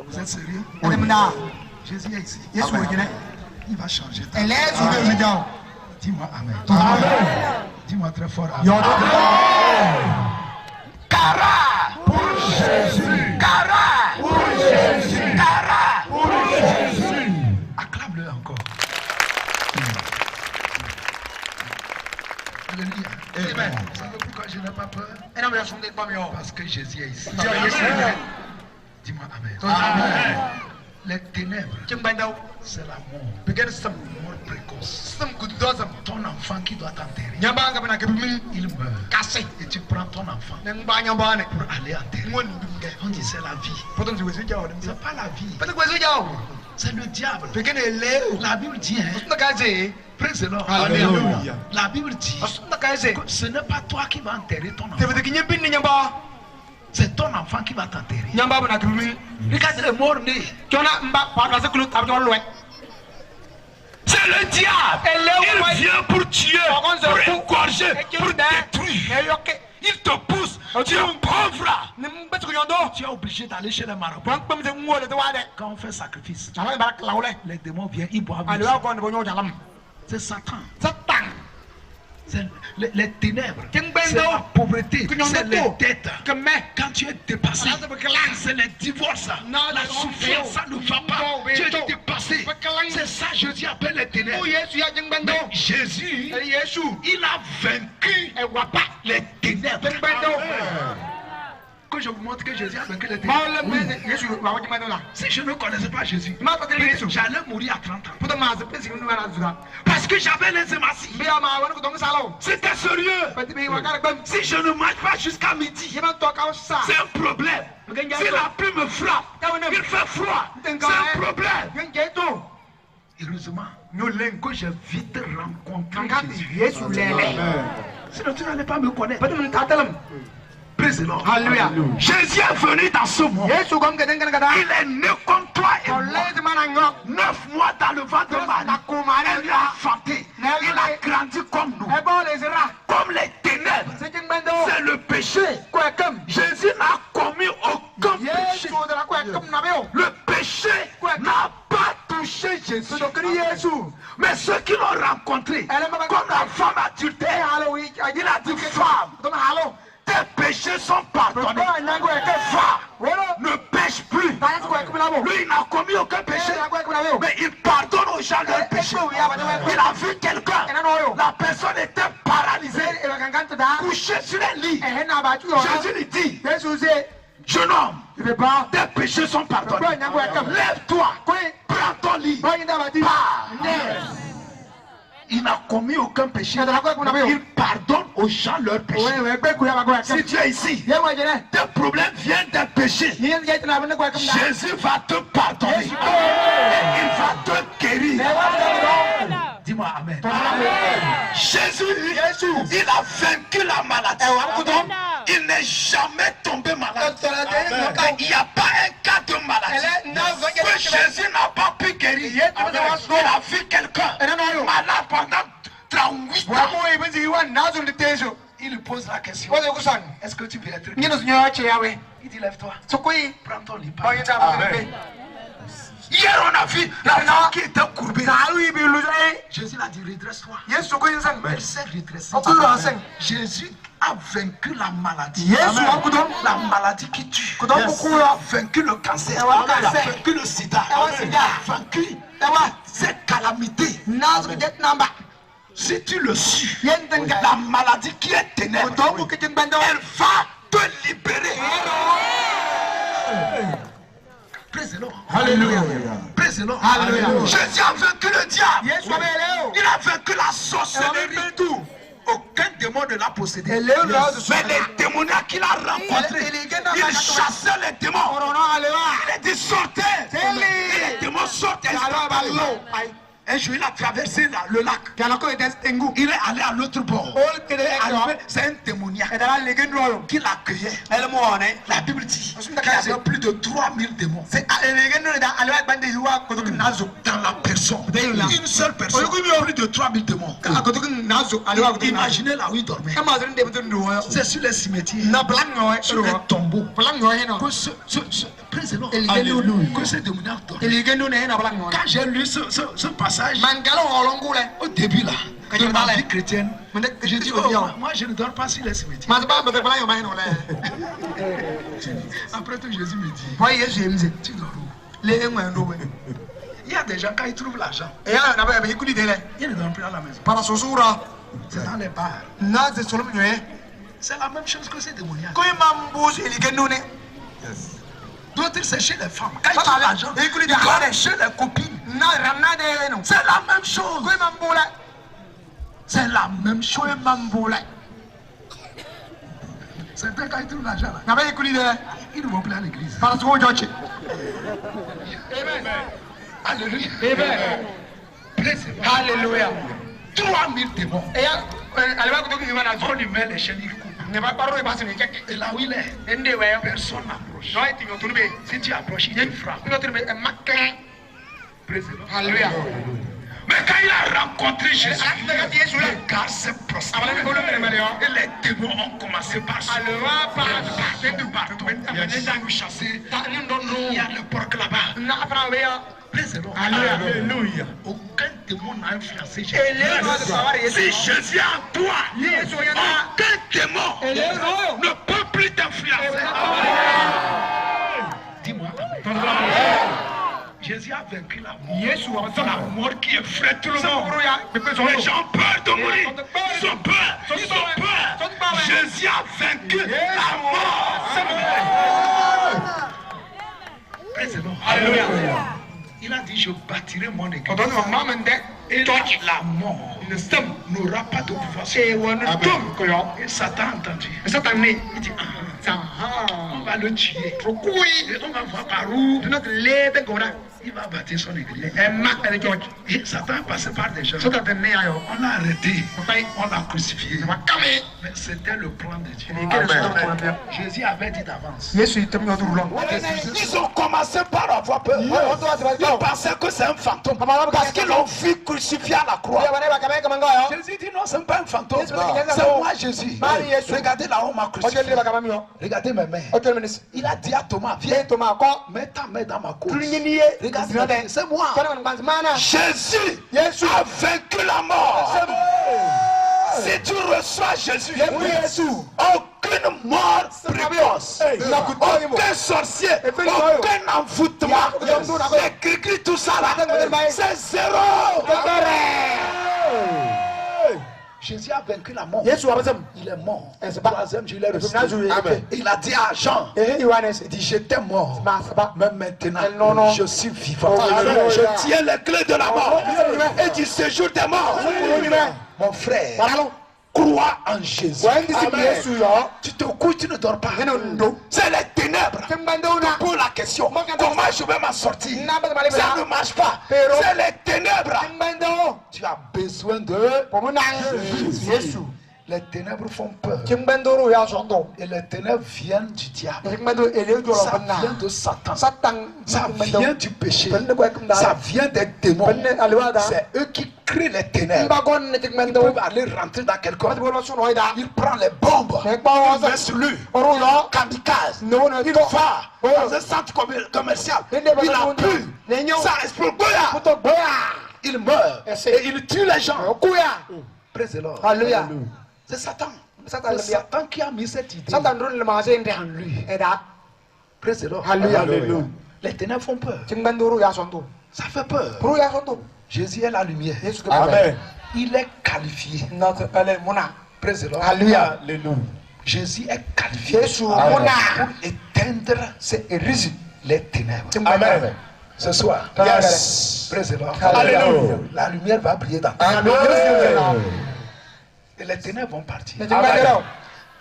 Vous êtes sérieux? Jésus est ici. Il va changer ta vie. Dis-moi amen. Dis-moi très fort amen. Cara pour Jésus. Cara pour Jésus. Cara pour Jésus. Acclame-le encore. Alléluia. Amen. Vous savez pourquoi je n'ai pas peur? Parce que Jésus est ici. Dis-moi amen. Amen. Les ténèbres, c'est la mort. Mort précoce. Ton enfant qui doit t'enterrer, il meurt. Et tu prends ton enfant pour aller enterrer. On dit c'est la vie. C'est pas la vie. C'est le diable. La Bible dit, praise the Lord. Alléluia. La Bible dit que ce n'est pas toi qui vas enterrer ton enfant. C'est ton enfant qui va t'enterrer. Regarde le mort-né. C'est le diable. Il vient pour tuer, pour égorger, pour détruire. Il te pousse. Tu es pauvre. Tu es obligé d'aller chez les marabouts. Quand on fait sacrifice, les démons viennent, ils boivent. C'est Satan. C'est les ténèbres, c'est la pauvreté, c'est les dettes. Quand tu es dépassé, c'est les divorces, la souffrance, ça ne va pas. Tu es dépassé. C'est ça Jésus appelle les ténèbres. Mais Jésus, il a vaincu les ténèbres. Que je vous montre que Jésus a vaincu les ténèbres. Si je ne connaissais pas Jésus, j'allais mourir à 30 ans. Parce que j'avais les hémorragies. C'était sérieux. Si je ne mange pas jusqu'à midi, c'est un problème. Si la pluie me frappe, il fait froid, c'est un problème. Heureusement que j'ai vite rencontré Jésus. Sinon tu n'allais pas me connaître. Alléluia. Jésus est venu dans ce monde. Il est né comme toi et moi. 9 mois dans le ventre de Marie. Elle l'a enfanté. Il a grandi comme nous. Comme les ténèbres. C'est le péché. Jésus n'a commis aucun péché. Le péché n'a pas touché Jésus. Mais ceux qui l'ont rencontré, comme la femme adultère, il a dit femme, tes péchés sont pardonnés. Va, ne pêche plus. Lui, il n'a commis aucun péché. Mais il pardonne aux gens leurs péchés. Il a vu quelqu'un. La personne était paralysée, couchée sur un lit. Jésus lui dit, jeune homme, tes péchés sont pardonnés. Lève-toi, prends ton lit. il n'a commis aucun péché. Il pardonne aux gens leurs péchés. Si tu es ici, tes problèmes viennent d'un péché. Jésus va te pardonner. Et il va te guérir. Dis-moi amen. Jésus, il a vaincu la maladie. Il n'est jamais tombé malade. Il n'y a pas un cas de maladie que Jésus n'a pas pu guérir. Il a vu quelqu'un malade pendant 38 ans. Il lui pose la question. Est-ce que tu veux être guéri? Il dit lève-toi. Prends ton lit. Hier on a vu la femme qui était courbée. Jésus l'a dit redresse-toi. Elle s'est redressée. Jésus a vaincu la maladie. La maladie qui tue. Il a vaincu le cancer. Il a vaincu le sida. Il a vaincu ces calamités. Si tu le suis, la maladie qui est ténèbre, elle va te libérer. Praise the Lord. Alléluia. Praise the Lord. Alléluia. Jésus a vaincu le diable. Il a vaincu la sorcellerie. Aucun démon ne l'a possédé. Mais les démoniaques qu'il a rencontrés, il chassait les démons. Il a dit sortez. Et les démons sortent. Un jour, il a traversé le lac. Il est allé à l'autre bord. C'est un démoniaque qui l'accueillait. La Bible dit qu'il y avait plus de 3000 démons dans la personne. Une seule personne, plus de 3000 démons. Imaginez là où il dormait. C'est sur les cimetières, sur les tombeaux. Que ce démoniaque dormait. Quand j'ai lu ce passage, au début là, de ma vie chrétienne, j'ai dit, moi je ne dors pas sur les cimetières. Après tout, Jésus me dit, tu dors où? Il y a des gens, quand ils trouvent l'argent, ils ne dorment plus à la maison. C'est dans les bars. C'est la même chose que ces démoniaques. D'autres, c'est chez les femmes. Quand ils trouvent l'argent, ils dorment chez les copines. C'est la même chose. C'est la même chose. C'est quand ils trouvent l'argent là, ils ne vont plus à l'église. Alléluia. Alléluia. 3000 démons. On lui met les chaînes, il coupe. Et là où il est, personne n'approche. Si tu approches, il te frappe. Alléluia. Mais quand il a rencontré Jésus, le gars s'est prostré. Et les démons ont commencé par se partout. Il y a des gens qui chassent. Il y a le porc là-bas. Alléluia. Aucun démon n'a influencé Jésus. Si Jésus est en toi, aucun démon ne peut plus t'influencer. Dis-moi. Jésus a vaincu la mort. La mort qui effraie tout le monde. Les gens ont peur de mourir. Ils ont peur. Jésus a vaincu la mort. Alléluia. Il a dit, je bâtirai mon église. Et la mort n'aura pas de pouvoir sur moi. Et Satan a entendu. Il dit, on va le tuer. Et on va voir par où il va bâtir son église. Et Satan est passé par des gens. On l'a arrêté. On l'a crucifié. Mais c'était le plan de Dieu. Amen. Jésus avait dit d'avance. Ils ont commencé par avoir peur. Ils pensaient que c'est un fantôme. Parce qu'ils l'ont vu crucifié à la croix. Jésus dit non, ce n'est pas un fantôme. C'est moi Jésus. Regardez là où on m'a crucifié. Regardez mes mains. Il a dit à Thomas, viens Thomas, mets ta main dans ma couche. Regardez, c'est moi. Jésus a vaincu la mort. Si tu reçois Jésus, aucune mort précoce, aucun sorcier, aucun envoûtement, les cris, tout ça là, c'est zéro. Jésus a vaincu la mort. Yesu abasam. Il est mort. Eh, c'est pas- Troisième jour, il est ressuscité. Amen. Il a dit à Jean, Yohanes. il dit, j'étais mort. Masaba. Mais maintenant, Non, non. je suis vivant. Oh, Alléluia. Je tiens les clés de la mort. Alléluia. Et du séjour des morts. Alléluia. Mon frère, Paralo. crois en Jésus. When this is Yesu yo. Tu te couches, tu ne dors pas. Ndo. C'est les ténèbres. Timbandona. Pour la question, comment je vais m'en sortir? Nabas Ça ne marche pas. Pero. C'est les ténèbres. Timbando. Tu as besoin de... Pomunang. Yesu. Les ténèbres font peur. Timbandoro ya sondo. Et les ténèbres viennent du diable. Timbando ele jolo Ça banna. vient de Satan. Satan. Ça vient du péché. Bende ko kumda. Ça vient des démons. Bende alwada. C'est eux qui créent les ténèbres. Mbagon ne Ils timbando. peuvent aller rentrer dans quelqu'un. Il prend les bombes. Ne pa Il met sur lui. Oro yo. Kamikaze. No no Il to. va Ouais. dans un centre commercial. Il Il a pu. Nenyo. Ça explose. Goya. Puto boya. Il meurt. Et il tue les gens. Okuya. Praise the Lord. Alléluia. C'est Satan. Satan C'est Satan qui a mis cette idée Satan run le magasin en lui. eda. Praise the Lord. Alléluia. Les ténèbres font peur. Timbandoro ya sondo. Ça fait peur. Pro ya sondo. Jésus est la lumière. Yesu ke Amen. Il est qualifié. Notre ele mona. Praise the Lord. Alléluia. Jésus est qualifié Yesu pour mona. éteindre C'est érigé. les ténèbres. Amen. Ce soir, Yes. praise the Lord. Alléluia. La lumière va briller dans ta vie. Amen. Et les ténèbres vont partir. Timbandoro.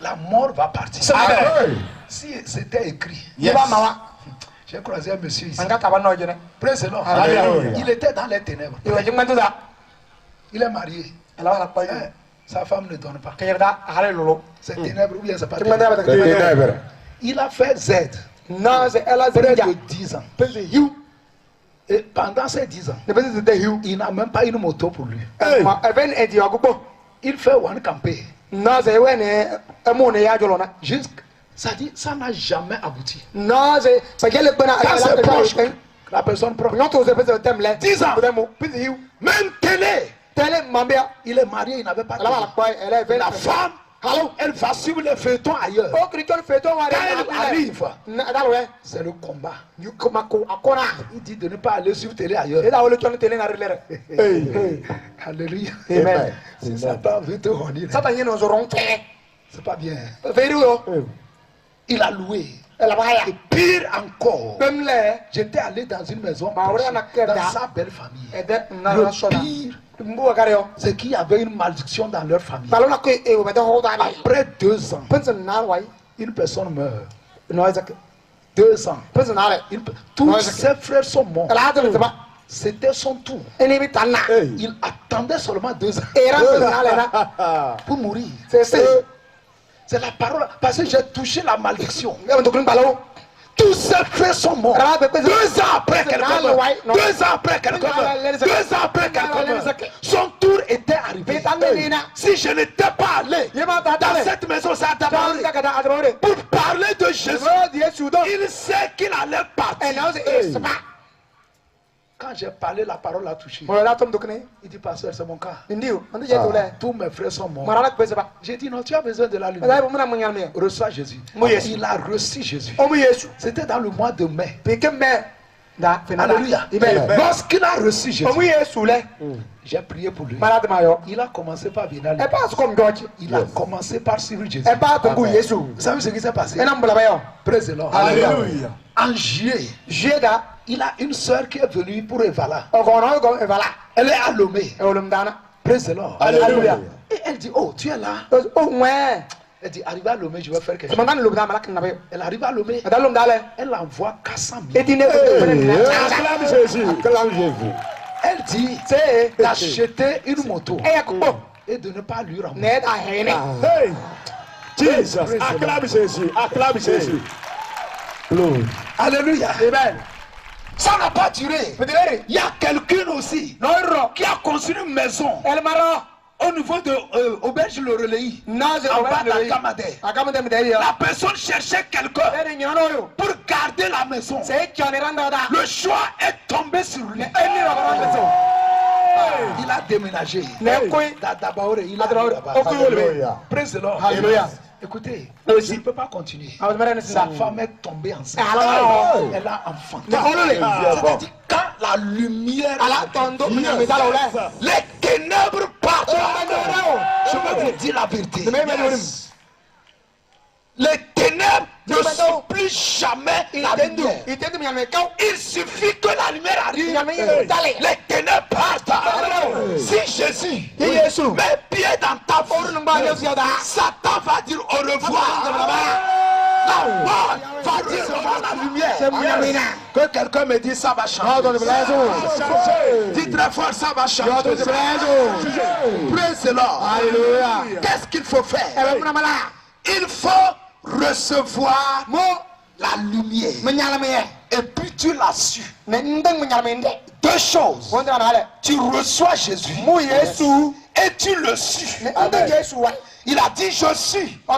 La mort va partir. Amen. Si c'était écrit, Yeba mawa. j'ai croisé un monsieur ici. Anga tabano jene. Praise the Lord. Alléluia. Il était dans les ténèbres. Iwa timbandora. Il est marié. Ala la pa. Hein, sa femme ne donne pas. Kayda ale lolo. C'est ténèbres ou bien c'est pas Timbandora ténèbres. ba ta. Il a fait Z. Na ze ela Près zinja. de 10 ans. Pese hiu. Et pendant ces 10 ans, Ne pese de hiu. il n'a même pas une moto pour lui. Ma even edi agubo. Il fait one campé. Na ze wene amone ya jolona. Ça dit, ça n'a jamais abouti. Na ze pagele bana Quand ala c'est la proche, ka. la personne proche. Nyoto ze pese temle. 10 ans. Demo. Pese hiu. Même télé. Tele mambia. Il est marié, il n'avait pas de Ala la pa ele ven. La femme, Hello. elle va suivre les feuilletons ailleurs. O Christian feto wa. Quand elle arrive, Na dalwe. c'est le combat. You komako akona. Il dit de ne pas aller sur télé ailleurs. Eda wole chon tele na relere. Alléluia. Amen. Si Satan veut te honir, Satan yeno zoron ke. c'est pas bien. Veru yo. Il a loué. Ela baya. Et pire encore, Pemle. j'étais allé dans une maison Ma proche, ora na keda. dans sa belle famille. Ede na Le na shona. pire, Mbu akareo. c'est qu'il y avait une malédiction dans leur famille. Balona ko e o meta hoda ba. Après 2 ans, Pensen na wai. une personne meurt. No ezak. 2 ans. Pensen na le. Tous Ouais, ses frères sont morts. Ela hadu ba. C'était son tour. Eni bi tanna. Il attendait seulement 2 ans Era pensen na le na. pour mourir. C'est. C'est la parole. Parce que j'ai touché la malédiction. Ngam to kun balo. Tous ses frères sont morts. 2 ans après quelqu'un meurt. 2 ans après quelqu'un meurt. 2 ans après quelqu'un meurt. Son tour était arrivé. Si je n'étais pas allé dans cette maison, ça a d'abord pour parler de Jésus, il sait qu'il allait partir. Quand j'ai parlé, la parole a touché. Il dit, pasteur, c'est mon cas. Tous mes frères sont morts. J'ai dit, non, tu as besoin de la lumière. Reçois Jésus. Il a reçu Jésus. C'était dans le mois de mai. Alléluia. Lorsqu'il a reçu Jésus, j'ai prié pour lui. Il a commencé par venir. Il a commencé par suivre Jésus. Vous savez ce qui s'est passé? Praise the Lord. Alléluia. En juillet, il a une soeur qui est venue pour Evala. Elle est à Lomé. Praise the Lord. Alléluia. Et elle dit, oh, tu es là. Elle dit, arrive à Lomé, je vais faire quelque chose. Elle arrive à Lomé. Elle envoie 400 000. Acclame Jésus. Acclame Jésus. Elle dit d'acheter une moto et de ne pas lui rembourser. Hey. Jesus. Acclame Jésus. Acclame Jésus. Glory. Alléluia. Amen. Ça n'a pas duré. Il y a quelqu'un aussi qui a construit une maison au niveau de Auberge le Reléi. En bas d'Akamadé. La personne cherchait quelqu'un pour garder la maison. Le choix est tombé sur lui. Il a déménagé. D'abord, il a déménagé. Praise the Lord. Alléluia. Écoutez, il ne peut pas continuer. Sa femme est tombée enceinte. Elle a enfanté. C'est-à-dire, quand la lumière, les ténèbres partent. Je vais vous dire la vérité. Les ténèbres ne sont plus jamais la lumière. Il suffit que la lumière arrive. Les ténèbres partent. Si Jésus met pied dans ta vie, Satan va dire au revoir. La mort va dire au revoir la lumière. Que quelqu'un me dise ça va changer. Dis très fort, ça va changer. Praise the Lord. Qu'est-ce qu'il faut faire? Il faut recevoir la lumière. Et puis tu l'as su. Deux choses. Tu reçois Jésus. Et tu le suis. Il a dit je suis la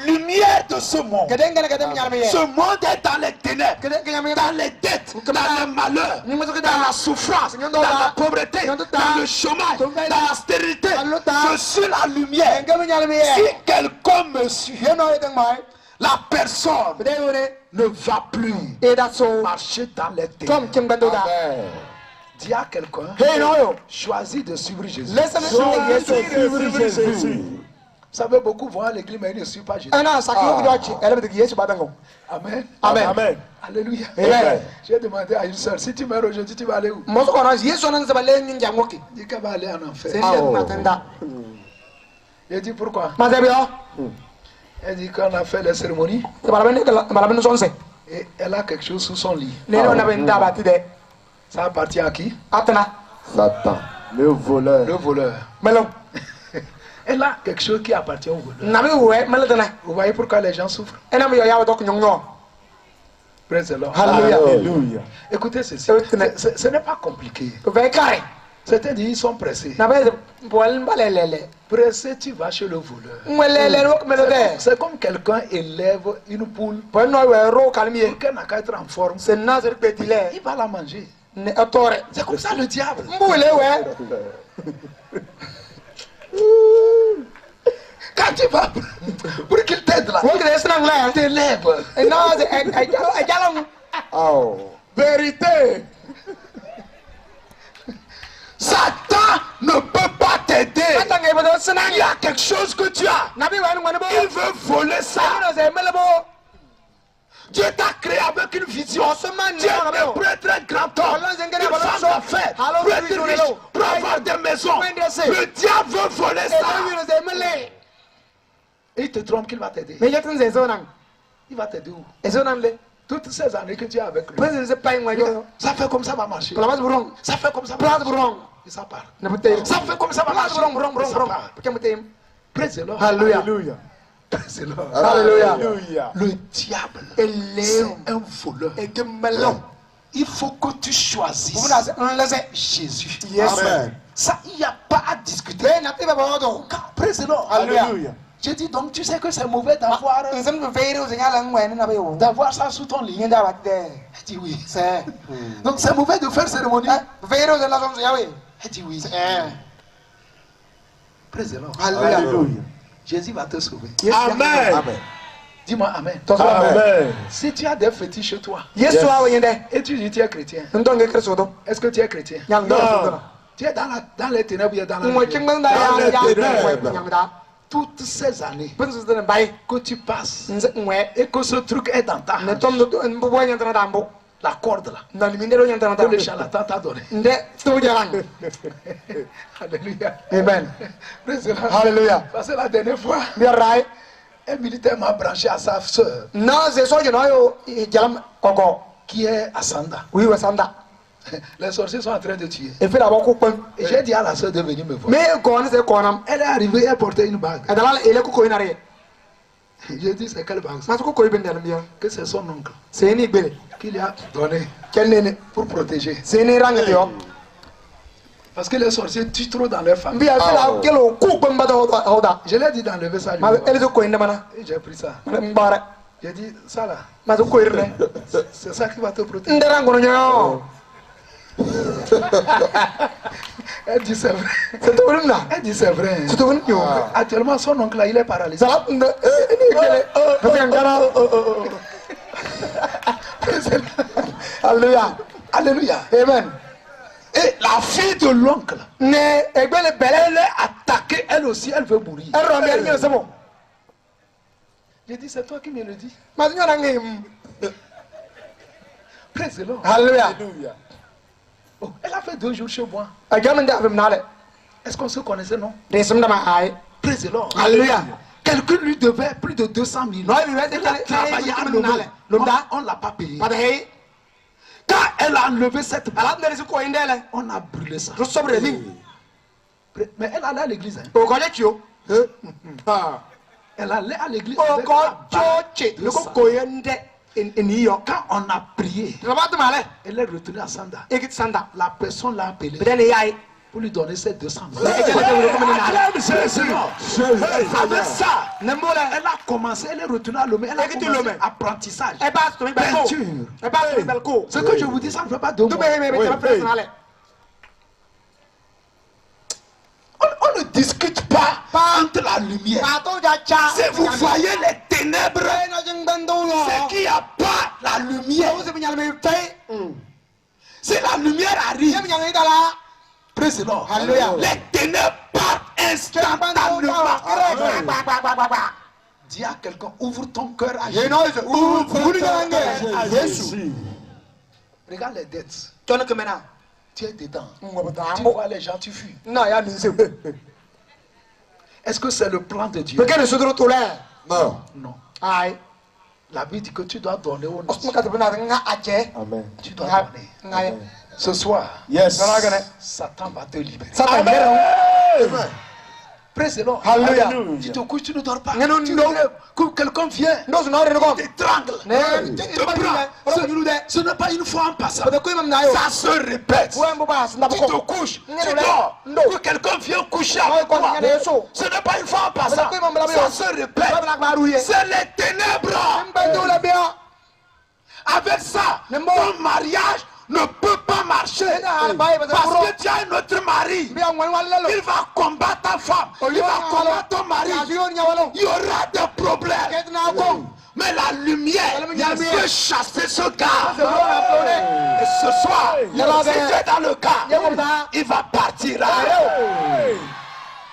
lumière de ce monde. Ce monde est dans les ténèbres, dans les dettes, dans le malheur, dans la souffrance, dans la pauvreté, dans le chômage, dans la stérilité. Je suis la lumière. Si quelqu'un me suit, la personne ne va plus marcher dans les ténèbres. Dis à quelqu'un, choisis de suivre Jésus. Vous savez, beaucoup vont à l'église, mais ils ne suivent pas Jésus. Amen. Amen. Alléluia. Amen. J'ai demandé à une soeur, si tu meurs aujourd'hui, tu vas aller où? Dis qu'elle va aller en enfer. J'ai dit pourquoi? Elle dit qu'on a fait les cérémonies et elle a quelque chose sous son lit. Ça appartient à qui? Satan, le voleur. Le voleur. Elle a quelque chose qui appartient au voleur. Vous voyez pourquoi les gens souffrent? Praise the Lord. Alléluia. Écoutez ceci, ce n'est pas compliqué. Certains disent ils sont pressés. Pressé, tu vas chez le voleur. C'est comme quelqu'un élève une poule pour qu'elle n'a qu'à être en forme. Il va la manger. C'est comme ça le diable. Quand tu vas pour qu'il t'aide là, il t'élève. Vérité. Satan ne peut pas t'aider. Il y a quelque chose que tu as. Il veut voler ça. Dieu t'a créé avec une vision. Dieu est pour être un grand homme, une femme d'affaires, pour être riche, pour avoir des maisons. Le diable veut voler ça. Et il te trompe qu'il va t'aider. Il va t'aider où? Toutes ces années que tu as avec lui, ça fait comme ça va marcher. Ça fait comme ça va marcher. Et ça part. Ça fait comme ça va marcher. Et ça part. Praise the Lord. Alléluia. Praise the Lord. Alléluia. Le diable, c'est un voleur. Il faut que tu choisisses Jésus. Amen. Ça, il n'y a pas à discuter. Praise the Lord. Alléluia. J'ai dit donc tu sais que c'est mauvais d'avoir ça sous ton lit. Elle dit oui. Donc c'est mauvais de faire cérémonie. Elle dit oui. Praise the Lord. Alléluia. Jésus va te sauver. Amen. Dis-moi amen. Amen. Si tu as des fétiches chez toi et tu dis tu es chrétien, est-ce que tu es chrétien? Non. Tu es dans les ténèbres ou dans la lumière? Toutes ces années que tu passes et que ce truc est dans ta hanche, la corde là, que le charlatan t'a donné. Alléluia. Amen. Alléluia. Parce que la dernière fois, un militaire m'a branché à sa soeur qui est à Sanda. Les sorciers sont en train de tuer. Et j'ai dit à la soeur de venir me voir. Elle est arrivée et a porté une bague. J'ai dit c'est quelle bague? Que c'est son oncle qui lui a donné pour protéger. Parce que les sorciers tuent trop dans leur famille. Je l'ai dit d'enlever ça. Et j'ai pris ça. J'ai dit ça là, c'est ça qui va te protéger. Elle dit c'est vrai. Elle dit c'est vrai. Actuellement son oncle là il est paralysé. Alléluia. Alléluia. Amen. Et la fille de l'oncle, ne egbele bele elle est attaquée, elle aussi, elle veut mourir. ero mi enyo sebo J'ai dit, c'est toi qui me le dis. ma nyora ngi Praise the Lord. hallelujah Alléluia. Oh, elle a fait 2 jours chez moi. agam nda afem nale Est-ce qu'on se connaissait, non? de sim dama ay Praise the Lord. hallelujah Quelqu'un lui devait plus de 200 000. no mi wese Elle a travaillé à Lomé. On ne l'a pas payé. pada hey Quand elle a enlevé cette ala balle, ndere su ko indele on a brûlé ça. to sobre mi Mais elle allait à l'église. Hein. o ko le tio Ah. Elle allait à l'église. o avec ko la balle choche de le ko sang. ko yende eniyo Quand on a prié, rabat male elle est retournée à Sanda. ekit sanda La personne l'a appelé bedene yaay pour lui donner ses 200 000. Avec ça, nembola elle a commencé, elle est retournée à Lomé. Elle a Et que tu commencé Lomé. apprentissage. e ba so mi belko Peinture. e ba so mi belko Ce que je vous dis, ça ne fait pas 2 to mois. be me te frère nale On ne discute pas entre la lumière. pa to ja cha Si vous voyez les ténèbres, no jing bando lo c'est qu'il n'y a pas la lumière. o se mi nyal me tay Si la lumière arrive, ye mi nyal idala praise the Lord. Hallelujah. Les ténèbres partent instantanément. Dis à quelqu'un, ouvre ton cœur à Jésus. Jésus. Regarde les dettes. Tona kemena. Tu es dedans. Tu Ngobambo. vois les gens, tu fuis. Na ya nse. Est-ce que c'est le plan de Dieu? Pekene sudro tole. Non. Non. Ai. La Bible dit que tu dois donner au nom. Osmo katibuna nga ache. Amen. Tu dois Nga donner. nga. Ce soir, Yes. Satan va te libérer. Satan ngero. Amen. Praise the Lord. Hallelujah. Tu te couches, tu ne dors pas. Non, non, Tu non. rêves que quelqu'un vient, Ndo so na re ko. t'étrangle. Ne. Tu te prends. Ce n'est pas une fois en passant. Pede ko imam na yo. Ça se répète. Wo mbo ba sinda Tu ko. te couches, Non, tu non, dors. non. Que quelqu'un vienne coucher Ouais, avec quand toi. il y a des sauts. Ce n'est pas une fois en passant. Pede ko imam la Ça se répète. Ba la rouye. C'est les ténèbres. Mbando la bia. Avec ça, Nembo. ton mariage ne peut pas marcher. Parce que tu as un autre mari. Bia ngwan walalo. Il va combattre ta femme. Il va combattre ton mari. Ya yo nya walo. Il y aura des problèmes. Ketna ko. Mais la lumière peut chasser ce gars. Se lo na plone. Et ce soir, Yes. si tu es dans le cas, Yebota. il va partir.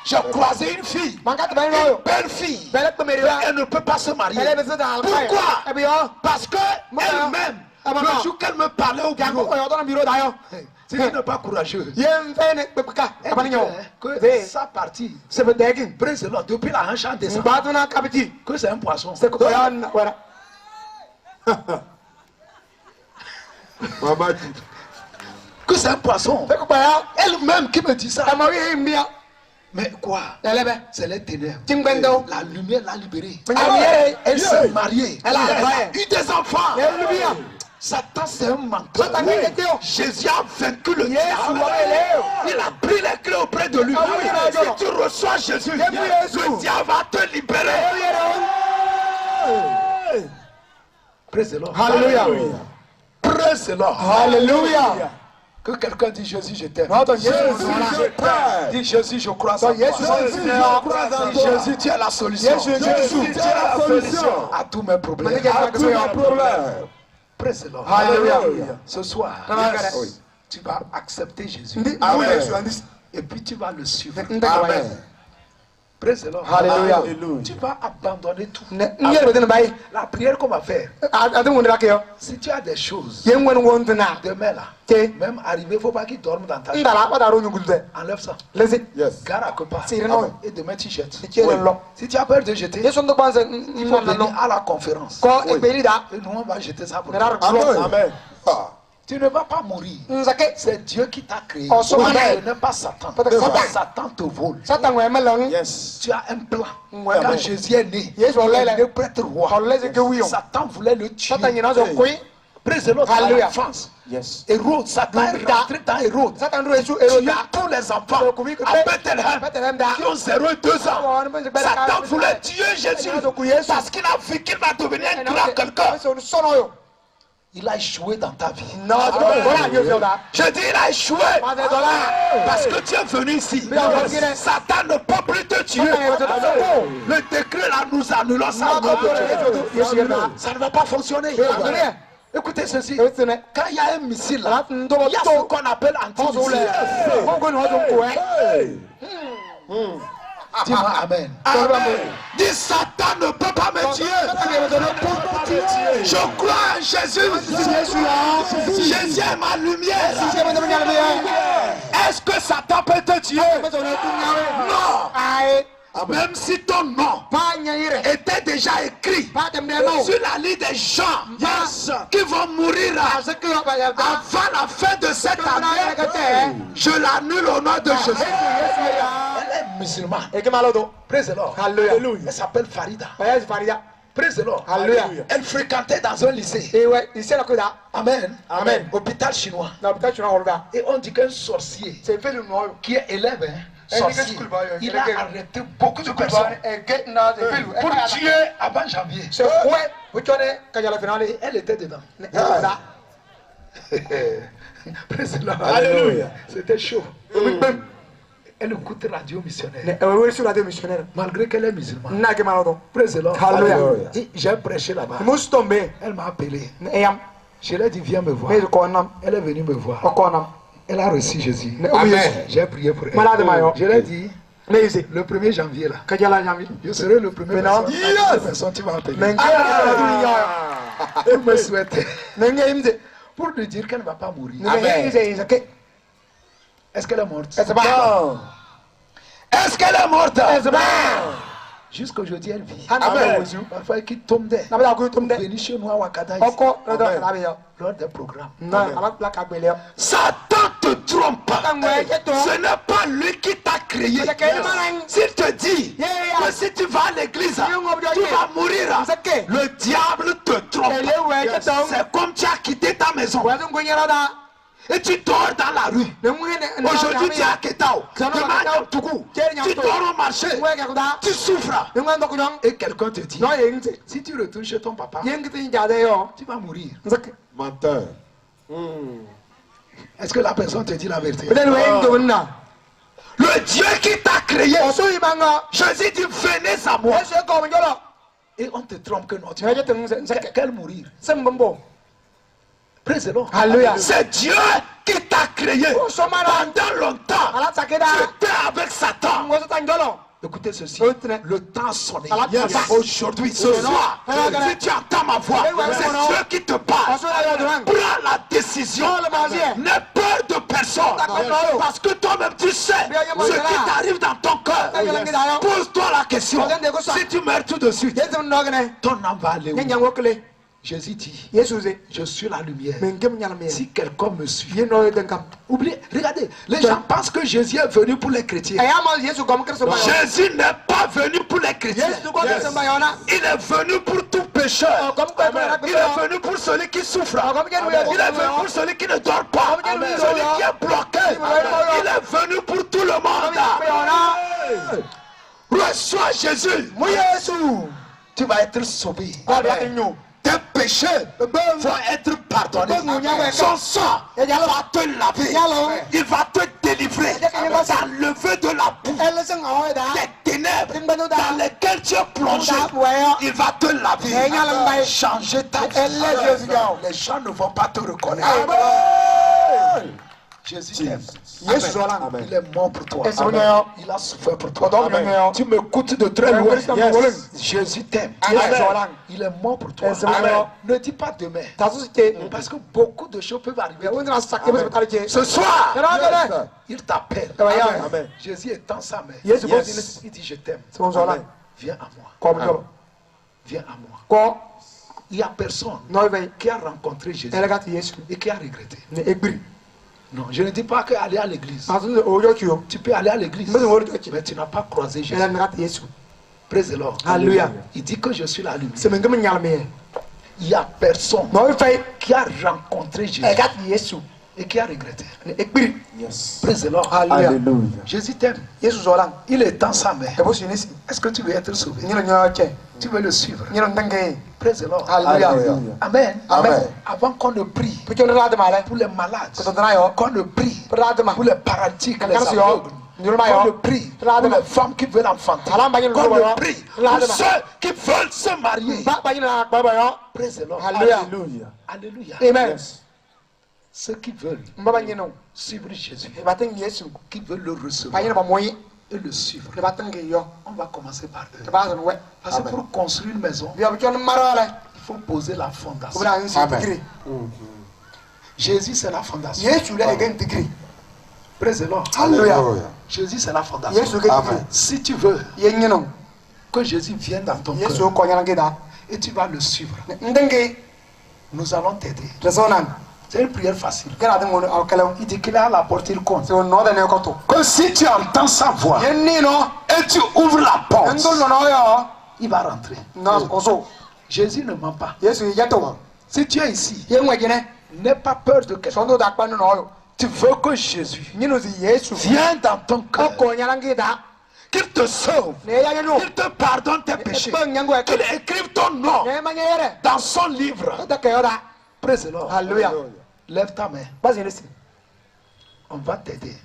J'ai croisé une fille, Manga te ba une yo. belle fille. Bele ko meri wa. Elle ne peut pas se marier. Elle est besoin d'un Pourquoi? Eh bien, Parce que elle-même, le jour qu'elle me parlait au ya ko bureau, yo dans le bureau d'ailleurs. si tu n'es pas courageux, Yem fene pepka. elle Abani dit yo. que sa partie, Se be degin. praise the Lord, depuis la hanche en décembre, Batuna kapiti. que c'est un poisson. Se ko yan wala. Maman dit. Que c'est un poisson. Se ko ya. Elle-même qui me dit ça. Amawi himbia. Mais quoi? Elebe. C'est les ténèbres. Timbendo. La lumière l'a libérée. Elle s'est mariée. Elle a eu des enfants. Hallelujah. Satan, c'est un menteur. Satan, il était où? Jésus a vaincu le Yes, diable. ouais, Il a pris les clés auprès de lui. Ah oui, il a dit. Si tu reçois Jésus, Yes. le diable va te libérer. Praise the Lord. Hallelujah. Praise the Lord. Hallelujah. Que quelqu'un dise Jésus, je t'aime. Non, ton Jésus, Je t'aime. Dis Jésus, je crois en toi. Jésus, Je crois en Dis toi. Jésus, tu es la solution. Jésus, Jésus, tu es la solution À tous mes problèmes. à tous mes problèmes. Praise the Lord. Hallelujah. Ce soir, Yes. oui, tu vas accepter Jésus. Amen. Et puis tu vas le suivre. Amen. Praise the Lord. Hallelujah. Tu vas abandonner tout. Nye de bay. La prière qu'on va faire. Adu mun da kayo. Si tu as des choses, Yen wen won tuna. demain là, Ke. même arrivé, il ne faut pas qu'ils dorment dans ta chambre. Ndala pa da ro nyugulde. Enlève ça. Lezi. Yes. Gare à Copa. C'est non. Et demain tu jettes. Ti le lo. Si tu as peur de jeter, Yeso ndo banze il faut na no. venir à la conférence. Ko e beli da. Et nous, on va jeter ça pour Ne toi. da ro. Amen. Amen. Ah. Tu ne vas pas mourir. Nzake. C'est Dieu qui t'a créé. Oh, so Ce Amen. n'est pas Satan. Peut-être Satan. Satan te vole. Satan we melang. Yes. Tu as un plan. Ouais, Quand Amen. Jésus est né, Yes, on l'a, il là. est prêtre roi. On l'a, c'est que oui, on. Satan voulait le tuer. Satan yena zo koi. Praise the Lord. Hallelujah. En France. Yes. Hérode, Satan est rentré dans Hérode. Satan ro esu ero Tuer da. tous les enfants à Bethléem Bethlehem da. qui ont 0 et 2 ans. Satan voulait tuer Jésus parce qu'il a vu qu'il va devenir un grand quelqu'un. Il a échoué dans ta vie. Non, voilà, Dieu fait là. Je dis, il a échoué. Pas de dollars. Parce que tu es venu ici. Mais on va dire- Satan ne peut plus te tuer. Le décret là, nous annulons ça. Ça ne va pas fonctionner. Écoutez ceci. Ewe tene. Quand il y a un missile là, Ala il ndobo y a ce to. qu'on appelle anti-missile. Bongo ni wazo ko Hey. Dis-moi amen. Amen. Dis Satan ne peut pas me tuer. Je crois en Jésus. Jésus est ma lumière. Est-ce que Satan peut te tuer? Non. Même si ton nom était déjà écrit sur la liste des gens qui vont mourir avant la fin de cette année, je l'annule au nom de Jésus. Elle est musulmane. Praise the Lord. Hallelujah. Elle s'appelle Farida. Farida. Praise the Lord. Hallelujah. Elle fréquentait dans un lycée. Ewe ise la koda. Amen. Amen. Hôpital chinois. Na bita chuna holda. Et on dit qu'un sorcier C'est fait le noir. qui est élève, sorcier, il a arrêté beaucoup de personnes pour tuer avant janvier. C'est quoi? Vous connaissez quand il y a la finale? Et elle était dedans. Ça. Praise the Lord. Alléluia. C'était chaud. Elle écoute radio missionnaire. Ewe sur la deux missionnaire. Malgré qu'elle est musulmane. Na ke malado. Praise the Lord. Hallelujah. Et j'ai prêché là-bas. Mus tombe. Elle m'a appelé. Eyam. Je lui ai dit, viens me voir. Mais ko nam. Elle est venue me voir. Ko nam. Elle a reçu Jésus. Amen. J'ai prié pour elle. Malade mayo. Je lui ai dit, Lazy. le 1er janvier là, Ka jala nyami. je serai le premier personne qui va appeler. Men ke Elle me souhaitait men imze. pour lui dire qu'elle ne va pas mourir. Ne imze ke. Est-ce qu'elle est morte? Non. Est-ce qu'elle est morte? Ezba. Jusqu'aujourd'hui, elle vit. Amen. Parfois, elle tombe des. Na bla ko tombe. Venir chez nous à Wakada ici, Oko na do na be yo. lors des programmes. Na ala la ka gbele. Satan te trompe. Ce n'est pas lui qui t'a créé. S'il te dit que si tu vas à l'église, tu vas mourir, le diable te trompe. C'est comme tu as quitté ta maison et tu dors dans la rue. Aujourd'hui, tu es à Ketao. Demain, à Tougou. Tu dors au marché. Tu souffres. Et quelqu'un te dit, si tu retournes chez ton papa, tu vas mourir. Menteur. Est-ce que la personne te dit la vérité? Le Dieu qui t'a créé, Jésus dit, venez à moi. Et on te trompe que non, tu vas quel mourir? Praise the Lord. Hallelujah. C'est Dieu qui t'a créé. Pendant longtemps, tu étais avec Satan. Écoutez ceci, le temps sonne. Aujourd'hui, ce soir, si tu entends ma voix, c'est Dieu qui te parle. Prends la décision. N'aie peur de personne. Parce que toi-même, tu sais ce qui t'arrive dans ton cœur. Pose-toi la question. Si tu meurs tout de suite, ton âme va aller où? Jésus dit, je suis la lumière. Si quelqu'un me suit, oubliez, regardez, les gens pensent que Jésus est venu pour les chrétiens. Jésus n'est pas venu pour les chrétiens. Il est venu pour tout pécheur. Il est venu pour celui qui souffre. Il est venu pour celui qui ne dort pas. Celui qui est bloqué. Il est venu pour tout le monde. Reçois Jésus. Tu vas être sauvé. Tes péchés vont être pardonnés. Son sang va te laver. Il va te délivrer. T'enlever de la boue, des ténèbres dans lesquelles tu es plongé. Il va te laver, changer ta vie. Les gens ne vont pas te reconnaître. Jésus t'aime. Il est mort pour toi. Il a souffert pour toi. Tu m'écoutes de très loin. Jésus t'aime. Il est mort pour toi. Ne dis pas demain. Parce que beaucoup de choses peuvent arriver. Ce soir, il t'appelle. Jésus étend sa main. Il dit je t'aime. Viens à moi. Viens à moi. Il n'y a personne qui a rencontré Jésus et qui a regretté. Non, je ne dis pas qu'aller à l'église. Tu peux aller à l'église, mais tu n'as pas croisé Jésus. Praise the Lord. Alléluia. Il dit que je suis la lumière. Il n'y a personne qui a rencontré Jésus et qui a regretté. Praise the Lord. Alléluia. Jésus t'aime. Il étend sa main. Est-ce que tu veux être sauvé? Tu veux le suivre? Praise the Lord. Alléluia. Amen. Amen. Avant qu'on ne prie pour les malades, qu'on ne prie pour les paralytiques, les aveugles, Qu'on le prie pour les femmes qui veulent enfanter. Qu'on le prie pour ceux qui veulent se marier. Praise the Lord. Alléluia. Alléluia. Amen. Yes. Ceux qui veulent suivre Jésus, qui veulent le recevoir et le suivre, on va commencer par eux. Parce que pour construire une maison, il faut poser la fondation. Amen. Jésus, c'est la fondation. Praise the Lord. Alléluia. Jésus, c'est la fondation. Amen. Si tu veux que Jésus vienne dans ton cœur et tu vas le suivre, nous allons t'aider. C'est une prière facile. Il dit qu'il est à la porte, il compte. Que si tu entends sa voix et tu ouvres la porte, il va rentrer. Jésus ne ment pas. Si tu es ici, n'aie pas peur de quelque chose. Tu veux que Jésus vienne dans ton cœur, qu'il te sauve, qu'il te pardonne tes péchés, qu'il écrive ton nom dans son livre. Praise the Lord. Alléluia. Lève ta main. On va t'aider.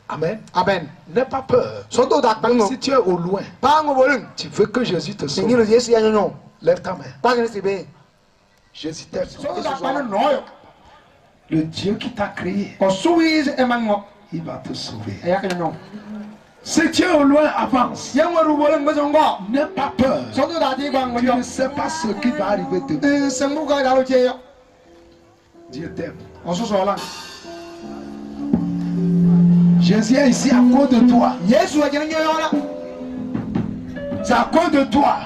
Amen. Amen. N'aie pas peur. Si tu es au loin, tu veux que Jésus te sauve. Lève ta main. Jésus t'aime. Le Dieu qui t'a créé, il va te sauver. Si tu es au loin, avance. N'aie pas peur. Tu ne sais pas ce qui va arriver demain. Dieu t'aime. Jésus est ici à cause de toi. C'est à cause de toi.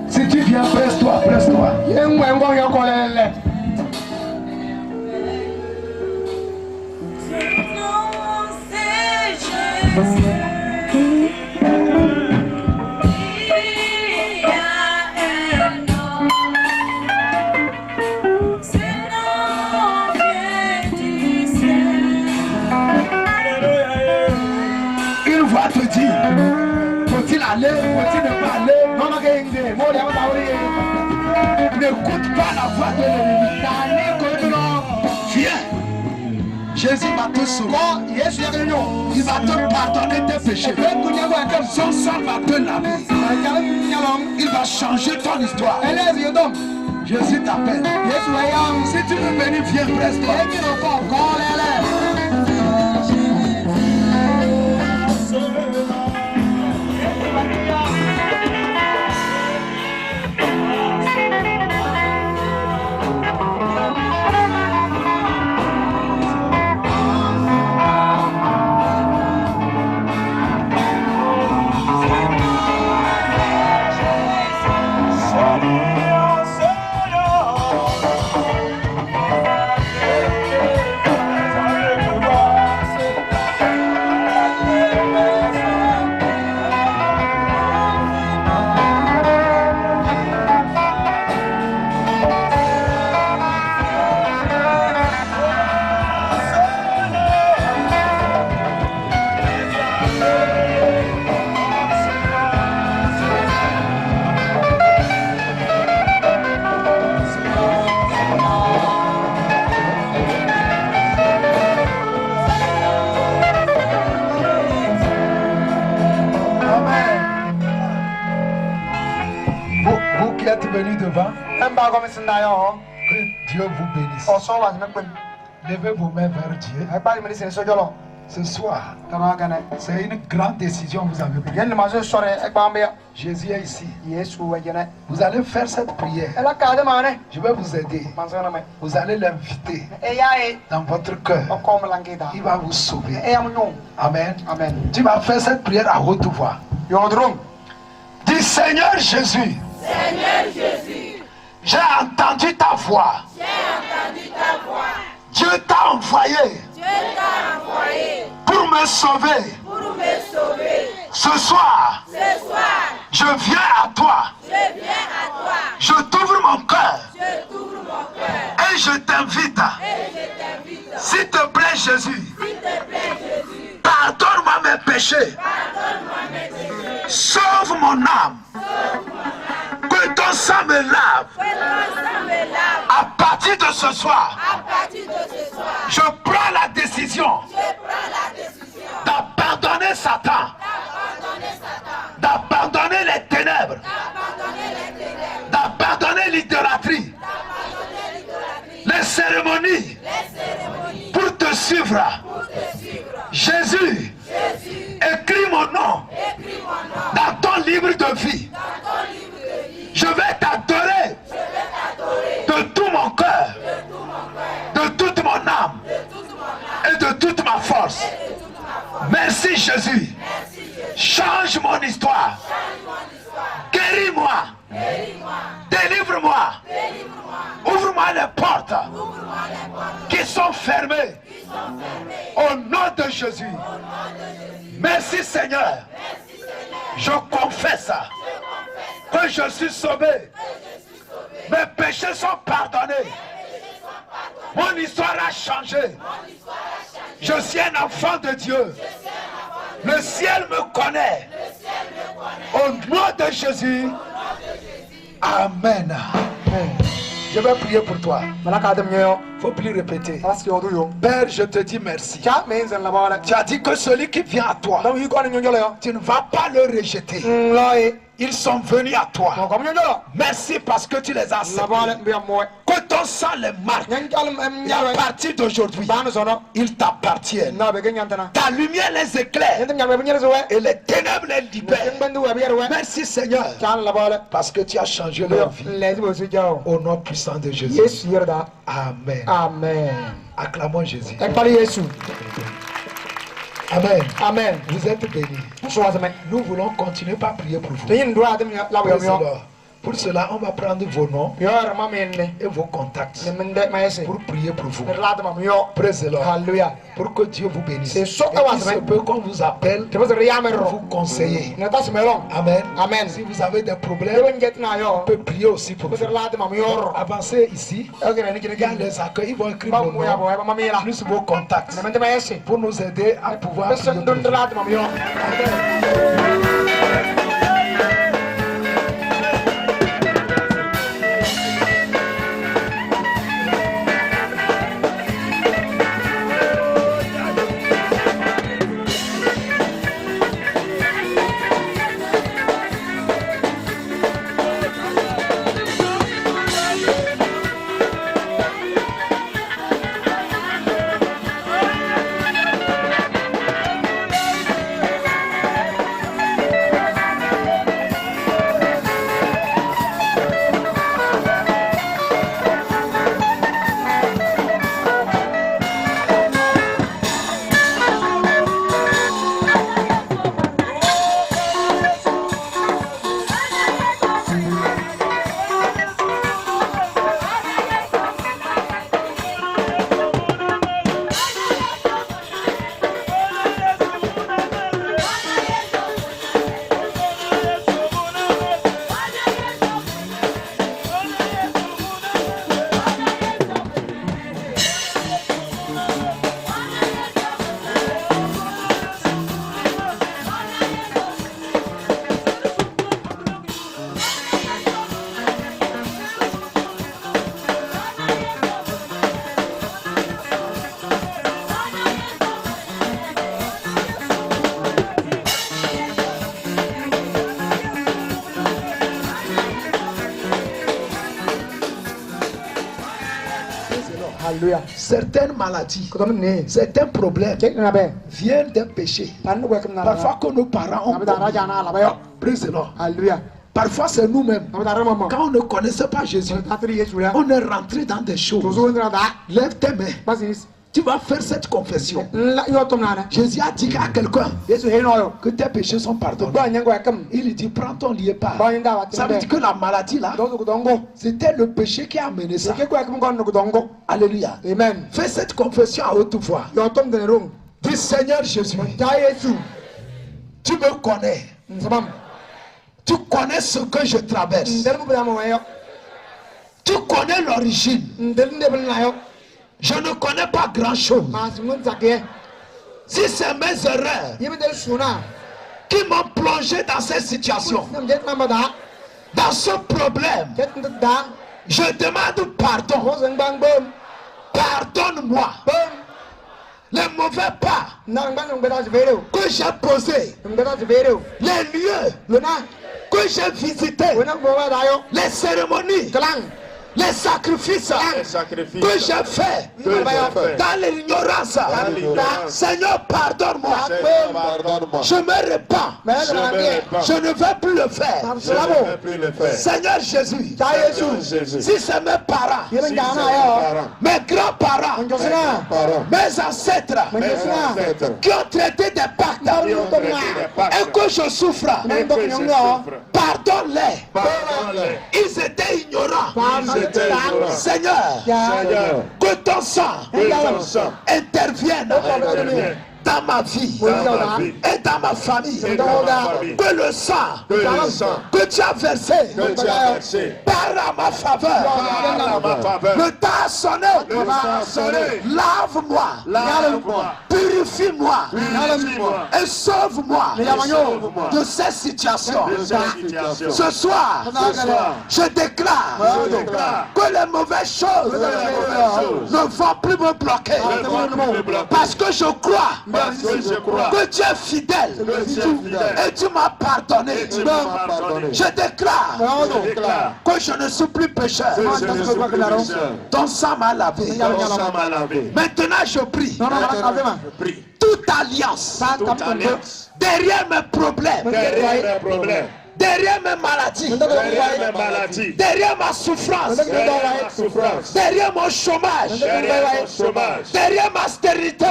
Si tu viens, presse-toi, presse-toi. Il va te dire, faut-il aller, faut-il ne pas aller? N'écoute pas la voix de l'ennemi. Viens. Jésus va te sauver. Il va te pardonner tes péchés. Son sang va te laver. Il va changer ton histoire. Jésus t'appelle. Si tu veux venir, viens, presse-toi. Venu devant, que Dieu vous bénisse. Levez vos mains vers Dieu. Ce soir, c'est une grande décision que vous avez prise. Jésus est ici. Vous allez faire cette prière. Je vais vous aider. Vous allez l'inviter dans votre cœur. Il va vous sauver. Amen. Tu vas faire cette prière à haute voix. Dis Seigneur Jésus. J'ai entendu ta voix. Dieu t'a envoyé. Pour me sauver. Ce soir, je viens à toi. Je t'ouvre mon cœur. Et je t'invite. S'il te plaît, Jésus. Pardonne-moi mes péchés. Sauve mon âme. Que ton ton sang me lave. À partir de ce soir, je prends la décision d'abandonner Satan, d'abandonner les ténèbres, d'abandonner l'idolâtrie, les cérémonies, pour te suivre. Jésus, écris mon nom dans ton livre de vie. Je vais t'adorer de tout mon cœur, de toute mon âme et de toute ma force. Merci Jésus. Change mon histoire. Guéris-moi. Délivre-moi. Ouvre-moi les portes qui sont fermées. Au nom de Jésus. Merci Seigneur. Je confesse que je suis sauvé. Mes péchés sont pardonnés. Mon histoire a changé. Je suis un enfant de Dieu. Le ciel me connaît. Au nom de Jésus. Amen. Je vais prier pour toi. Faut plus répéter. Père, je te dis merci. Tu as dit que celui qui vient à toi, tu ne vas pas le rejeter. Ils sont venus à toi. Merci parce que tu les as acceptés. Que ton sang les marque. Et à partir d'aujourd'hui, ils t'appartiennent. Ta lumière les éclaire. Et les ténèbres les libèrent. Merci Seigneur. Parce que tu as changé leur vie. Au nom puissant de Jésus. Amen. Amen. Acclamons Jésus. Amen. Amen. Vous êtes bénis. Nous voulons continuer par prier pour vous. Pour cela, on va prendre vos noms et vos contacts pour prier pour vous. Praise the Lord. Pour que Dieu vous bénisse. Et il se peut qu'on vous appelle pour vous conseiller. Amen. Amen. Si vous avez des problèmes, on peut prier aussi pour vous. Avancez ici. Il y a les accueils, ils vont écrire vos noms, plus vos contacts, pour nous aider à pouvoir prier pour vous. Amen. Certaines maladies, certains problèmes viennent d'un péché. Parfois que nos parents ont commis. Praise the Lord. Parfois c'est nous-mêmes. Quand on ne connaissait pas Jésus, on est rentré dans des choses. Lève tes mains. Tu vas faire cette confession. Jésus a dit à quelqu'un que tes péchés sont pardonnés. Il dit prends ton liépard. Ça veut dire que la maladie là, c'était le péché qui a amené ça. Alléluia. Amen. Fais cette confession à haute voix. Dis Seigneur Jésus, tu me connais. Tu connais ce que je traverse. Tu connais l'origine. Je ne connais pas grand chose. Si c'est mes erreurs qui m'ont plongé dans cette situation, Dans ce problème, je demande pardon. Pardonne-moi les mauvais pas que j'ai posés, les lieux que j'ai visités, les cérémonies, les sacrifices que j'ai faits dans l'ignorance. Seigneur, pardonne-moi. Je me répands. Je ne veux plus le faire. Seigneur Jésus, si c'est mes parents, mes grands-parents, mes ancêtres qui ont traité des pactes et que je souffre, pardonne-les. Ils étaient ignorants. Seigneur, que ton sang intervienne dans ma vie et dans ma famille. Que le sang que tu as versé par ma faveur me t'a sonné. Lave-moi, purifie-moi et sauve-moi de cette situation. Ce soir, je déclare que les mauvaises choses ne vont plus me bloquer, parce que je crois que tu es fidèle et tu m'as pardonné. Je déclare que je ne suis plus pécheur. Ton sang m'a lavé. Maintenant je prie. Toute alliance derrière mes problèmes, derrière mes maladies, derrière ma souffrance, derrière mon chômage, derrière ma stérilité,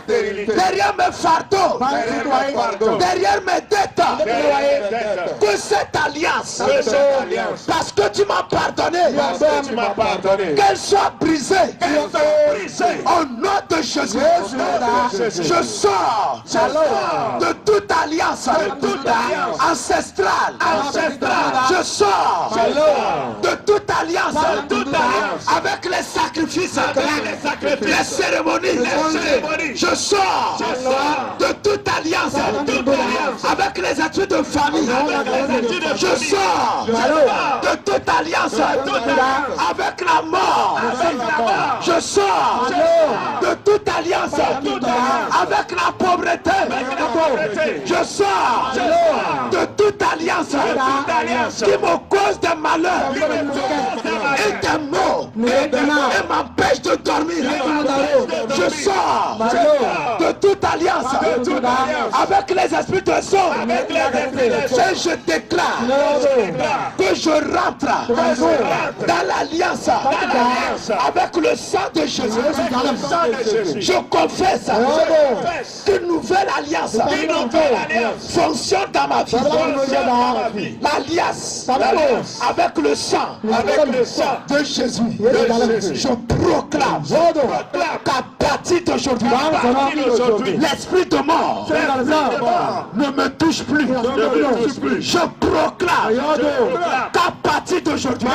derrière mes fardeaux, derrière mes dettes, que cette alliance, parce que tu m'as pardonné, qu'elle soit brisée au nom de Jésus. Je sors de toute alliance ancestrale. Je sors de toute alliance avec les sacrifices, les cérémonies. Je sors de toute alliance avec les études de famille. Je sors de toute alliance avec la mort. Je sors de toute alliance avec la pauvreté. Je sors de toute alliance qui me cause des malheurs et des maux et m'empêche de dormir. Je sors de toute alliance avec les esprits de son et je déclare que je rentre dans l'alliance avec le sang de Jésus. Je confesse qu'une nouvelle alliance fonctionne dans ma vie. L'alliance avec le sang de Jésus. Je proclame qu'à partir d'aujourd'hui, l'esprit de mort ne me touche plus. Je proclame qu'à partir d'aujourd'hui,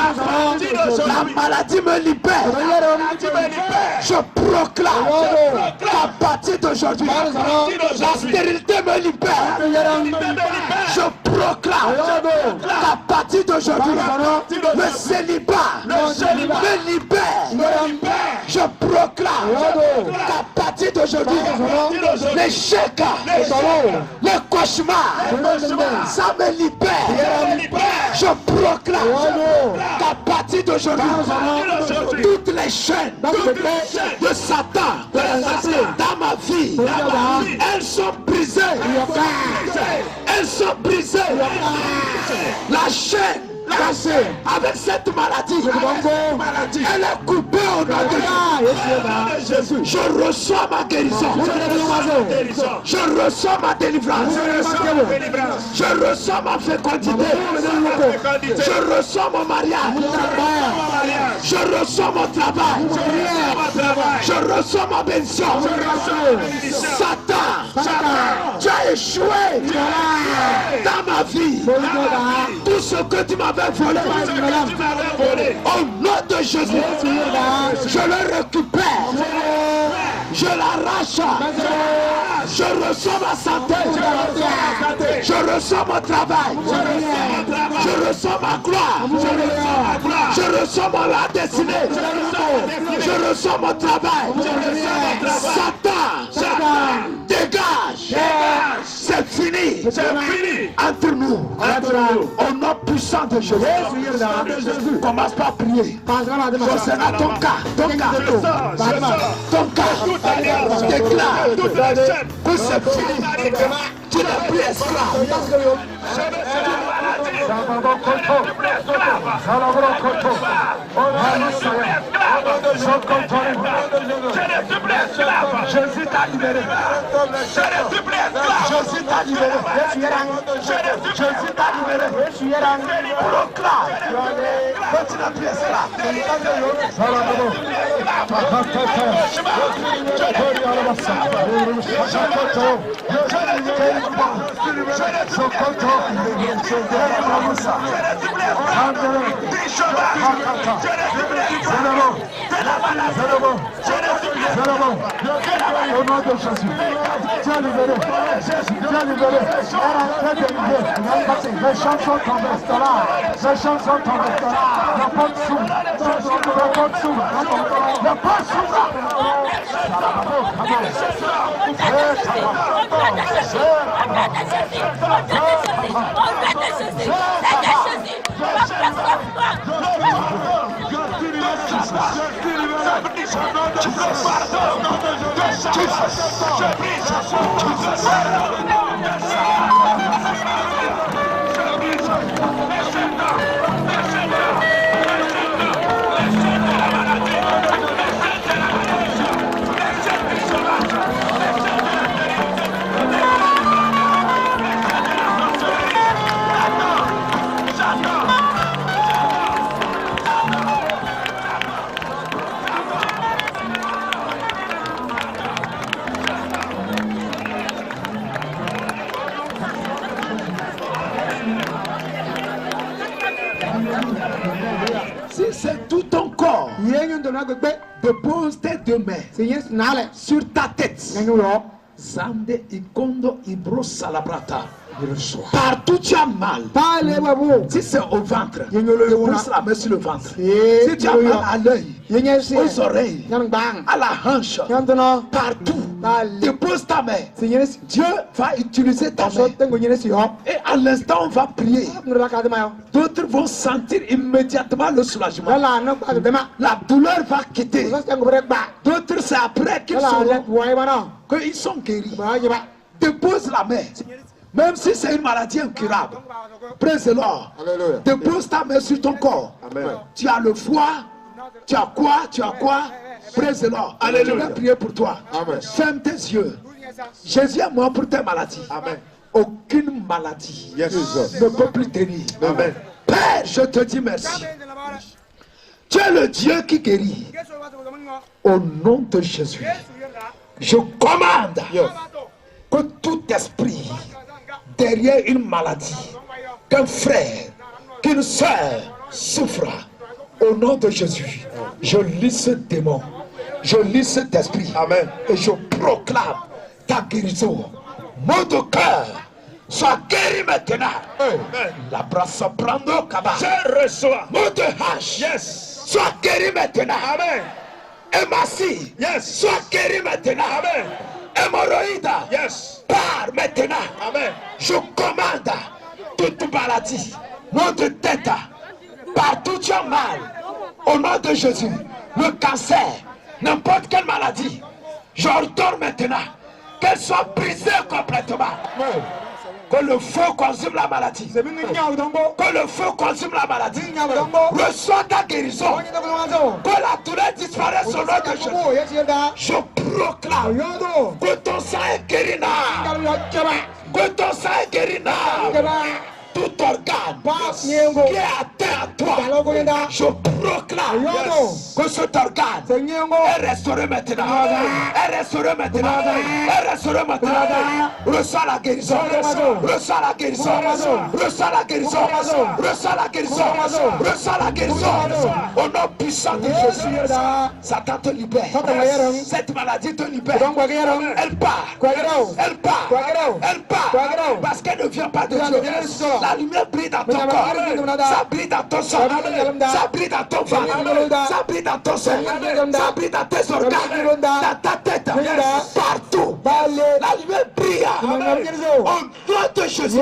la maladie me libère. Je proclame qu'à partir d'aujourd'hui, la stérilité me libère. Je proclame qu'à partir d'aujourd'hui, le célibat me libère. Je proclame qu'à partir d'aujourd'hui, les chèques, les cauchemars, ça me libère. Je proclame qu'à partir d'aujourd'hui, toutes les chaînes de Satan dans ma vie, elles sont brisées. Elles sont brisées. La chaîne avec cette maladie, elle est coupée au nom de Jésus. Je reçois ma guérison. Je reçois ma délivrance. Je reçois ma fécondité. Je reçois mon mariage. Je reçois mon travail. Je reçois ma bénédiction. Satan, tu as échoué dans ma vie. Tout ce que tu m'avais volé, au nom de Jésus, je le récupère. Je l'arrache. Je reçois ma santé. Je reçois mon travail. Je reçois ma gloire. Je reçois ma destinée. Je reçois mon travail. Satan, dégage. C'est fini. Entre nous. Au nom puissant de Jésus. Commence pas à prier. Ce sera ton cas. Ton cas. Déclare que c'est fini. Tu n'es plus esclave. Jésus t'a libéré. Jésus t'a libéré. Jésus t'a libéré. Proclame que tu n'es plus esclave. Au nom de Jésus, tu es libéré. Tu es libéré. Les gens sont tombés. Les gens sont tombés. La porte s'ouvre. La porte s'ouvre. La porte s'ouvre. Si c'est tout ton corps, dépose tes deux mains sur ta tête. Zande ikondo ibro salabrata. Partout tu as mal. Si c'est au ventre, dépose la main sur le ventre. Si tu as mal à l'œil, aux oreilles, à la hanche, partout, dépose ta main. Dieu va utiliser ta main. Et à l'instant, on va prier. D'autres vont sentir immédiatement le soulagement. La douleur va quitter. D'autres, c'est après qu'ils sauront qu'ils sont guéris. Dépose la main. Même si c'est une maladie incurable. Praise the Lord. Dépose ta main sur ton corps. Amen. Tu as le foie. Tu as quoi? Tu as quoi? Praise the Lord. Je vais prier pour toi. Amen. Ferme tes yeux. Jésus est mort pour tes maladies. Amen. Aucune maladie Yes. ne peut plus tenir. Amen. Père, je te dis merci. Tu es le Dieu qui guérit. Au nom de Jésus, je commande que tout esprit derrière une maladie, qu'un frère, qu'une soeur souffre, au nom de Jésus, je lis ce démon, je lis cet esprit. Amen. Et je proclame ta guérison. Mot de cœur, sois guéri maintenant. La brasse prendre kaba. Je reçois. Mot de hache. Yes. Sois guéri maintenant. Amen. Hématie. Yes. Sois guéri maintenant. Amen. Hémorroïde. Yes. Pars maintenant. Amen. Je commande toute maladie, maux de tête, partout tu as mal. Au nom de Jésus, le cancer, n'importe quelle maladie, j'ordonne maintenant qu'elle soit brisée complètement. Que le feu consume la maladie. Que le feu consume la maladie. Reçois ta guérison. Que la douleur disparaisse au nom de Jésus. Je proclame que ton sang est guéri now. Que ton sang est guéri now. Tout organe qui est atteint à toi. Je proclame que cet organe est restauré maintenant. Est restauré maintenant. Est restauré maintenant. Reçois la guérison. Reçois la guérison. Reçois la guérison. Reçois la guérison. Reçois la guérison. Au nom puissant de Jésus. Satan te libère. Cette maladie te libère. Elle part. Elle part. Elle part. Parce qu'elle ne vient pas de Dieu. La lumière brille dans ton corps. Ça brille dans ton sang. Ça brille dans ton ventre. Ça brille dans ton sein. Ça brille dans tes organes. Dans ta tête. Partout. La lumière brille. Au nom de Jésus.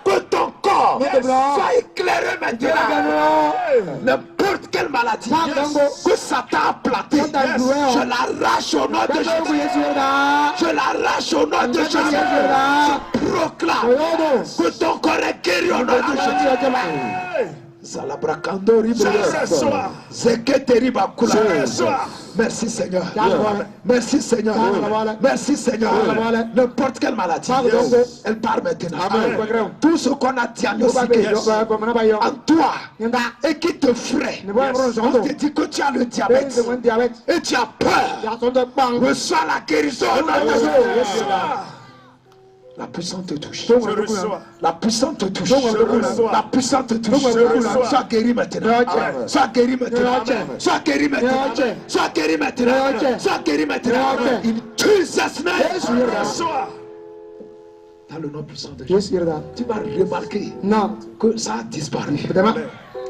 Que ton corps soit éclairé maintenant. N'importe quelle maladie que Satan a planté, je l'arrache au nom de Jésus. Je l'arrache au nom de Jésus. Je proclame que ton corps est guéri au nom de Jésus. Merci Seigneur. Merci Seigneur. Merci Seigneur. N'importe quelle maladie, elle part maintenant. Tout ce qu'on a diagnostiqué en toi et qui te ferait, on te dit que tu as le diabète et tu as peur. Reçois la guérison. La puissance te touche. La puissance te touche. La puissance te touche. Sois guéri maintenant. Sois guéri maintenant. Sois guéri maintenant. Sois guéri maintenant. Sois guéri maintenant. In Jesus' name. Dans le nom puissant de Jésus. Tu vas remarquer que ça a disparu.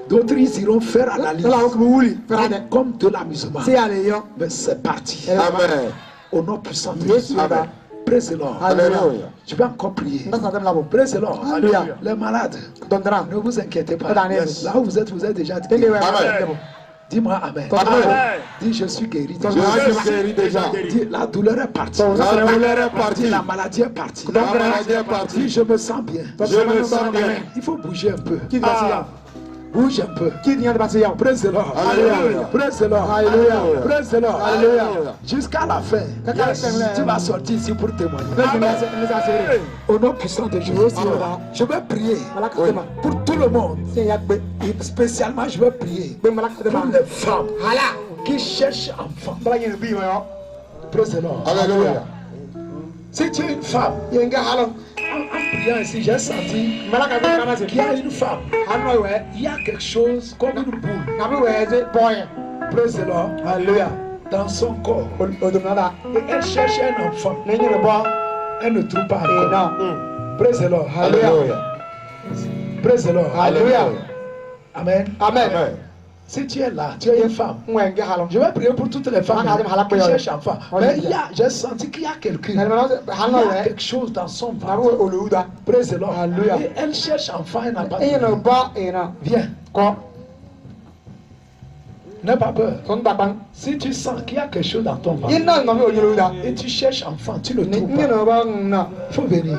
D'autres ils iront faire analyse comme de l'amusement. Mais c'est parti. Amen. Au nom puissant de Jésus. Praise the Lord. Tu vas encore prier. Praise the Lord. Les malades, ne vous inquiétez pas. Là où vous êtes déjà guéri. Dis-moi Amen. Dis je suis guéri. Je suis guéri déjà. Dis la douleur est partie. La douleur est partie. Dis la maladie est partie. La maladie est partie. Dis je me sens bien. Je me sens bien. Il faut bouger un peu. Bouge un peu. Praise the Lord. Alléluia. Praise the Lord. Alléluia. Praise the Lord. Alléluia. Jusqu'à la fin. Tu vas sortir ici pour témoigner. Au nom puissant de Jésus. Je vais prier pour tout le monde. Spécialement, je vais prier pour les femmes qui cherchent enfants. Praise the Lord. Alléluia. Si tu es une femme, en priant ici, j'ai senti qu'il y a une femme. Il y a quelque chose comme une boule. Praise the Lord. Alléluia. Dans son corps. Et elle cherche un enfant. Elle ne trouve pas encore. Praise the Lord. Alléluia. Praise the Lord. Alléluia. Amen. Amen. Si tu es là, tu es une femme. Je vais prier pour toutes les femmes qui cherchent enfant. Mais j'ai senti qu'il y a quelqu'un. Il y a quelque chose dans son ventre. Praise the Lord. Et elle cherche enfant, elle n'a pas de. Viens. N'aie pas peur. Si tu sens qu'il y a quelque chose dans ton ventre et tu cherches enfant, tu ne le trouves pas. Il faut venir.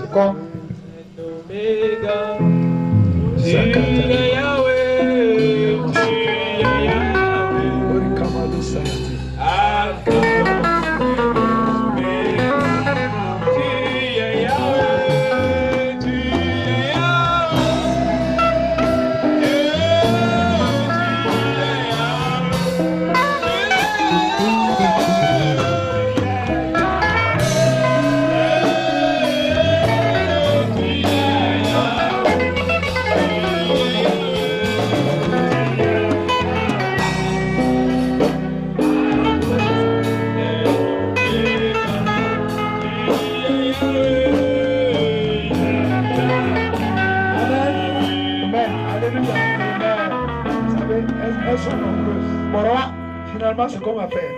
Finalement, ce qu'on va faire,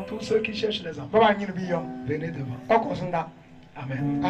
tous ceux qui cherchent les enfants, venez devant. Amen.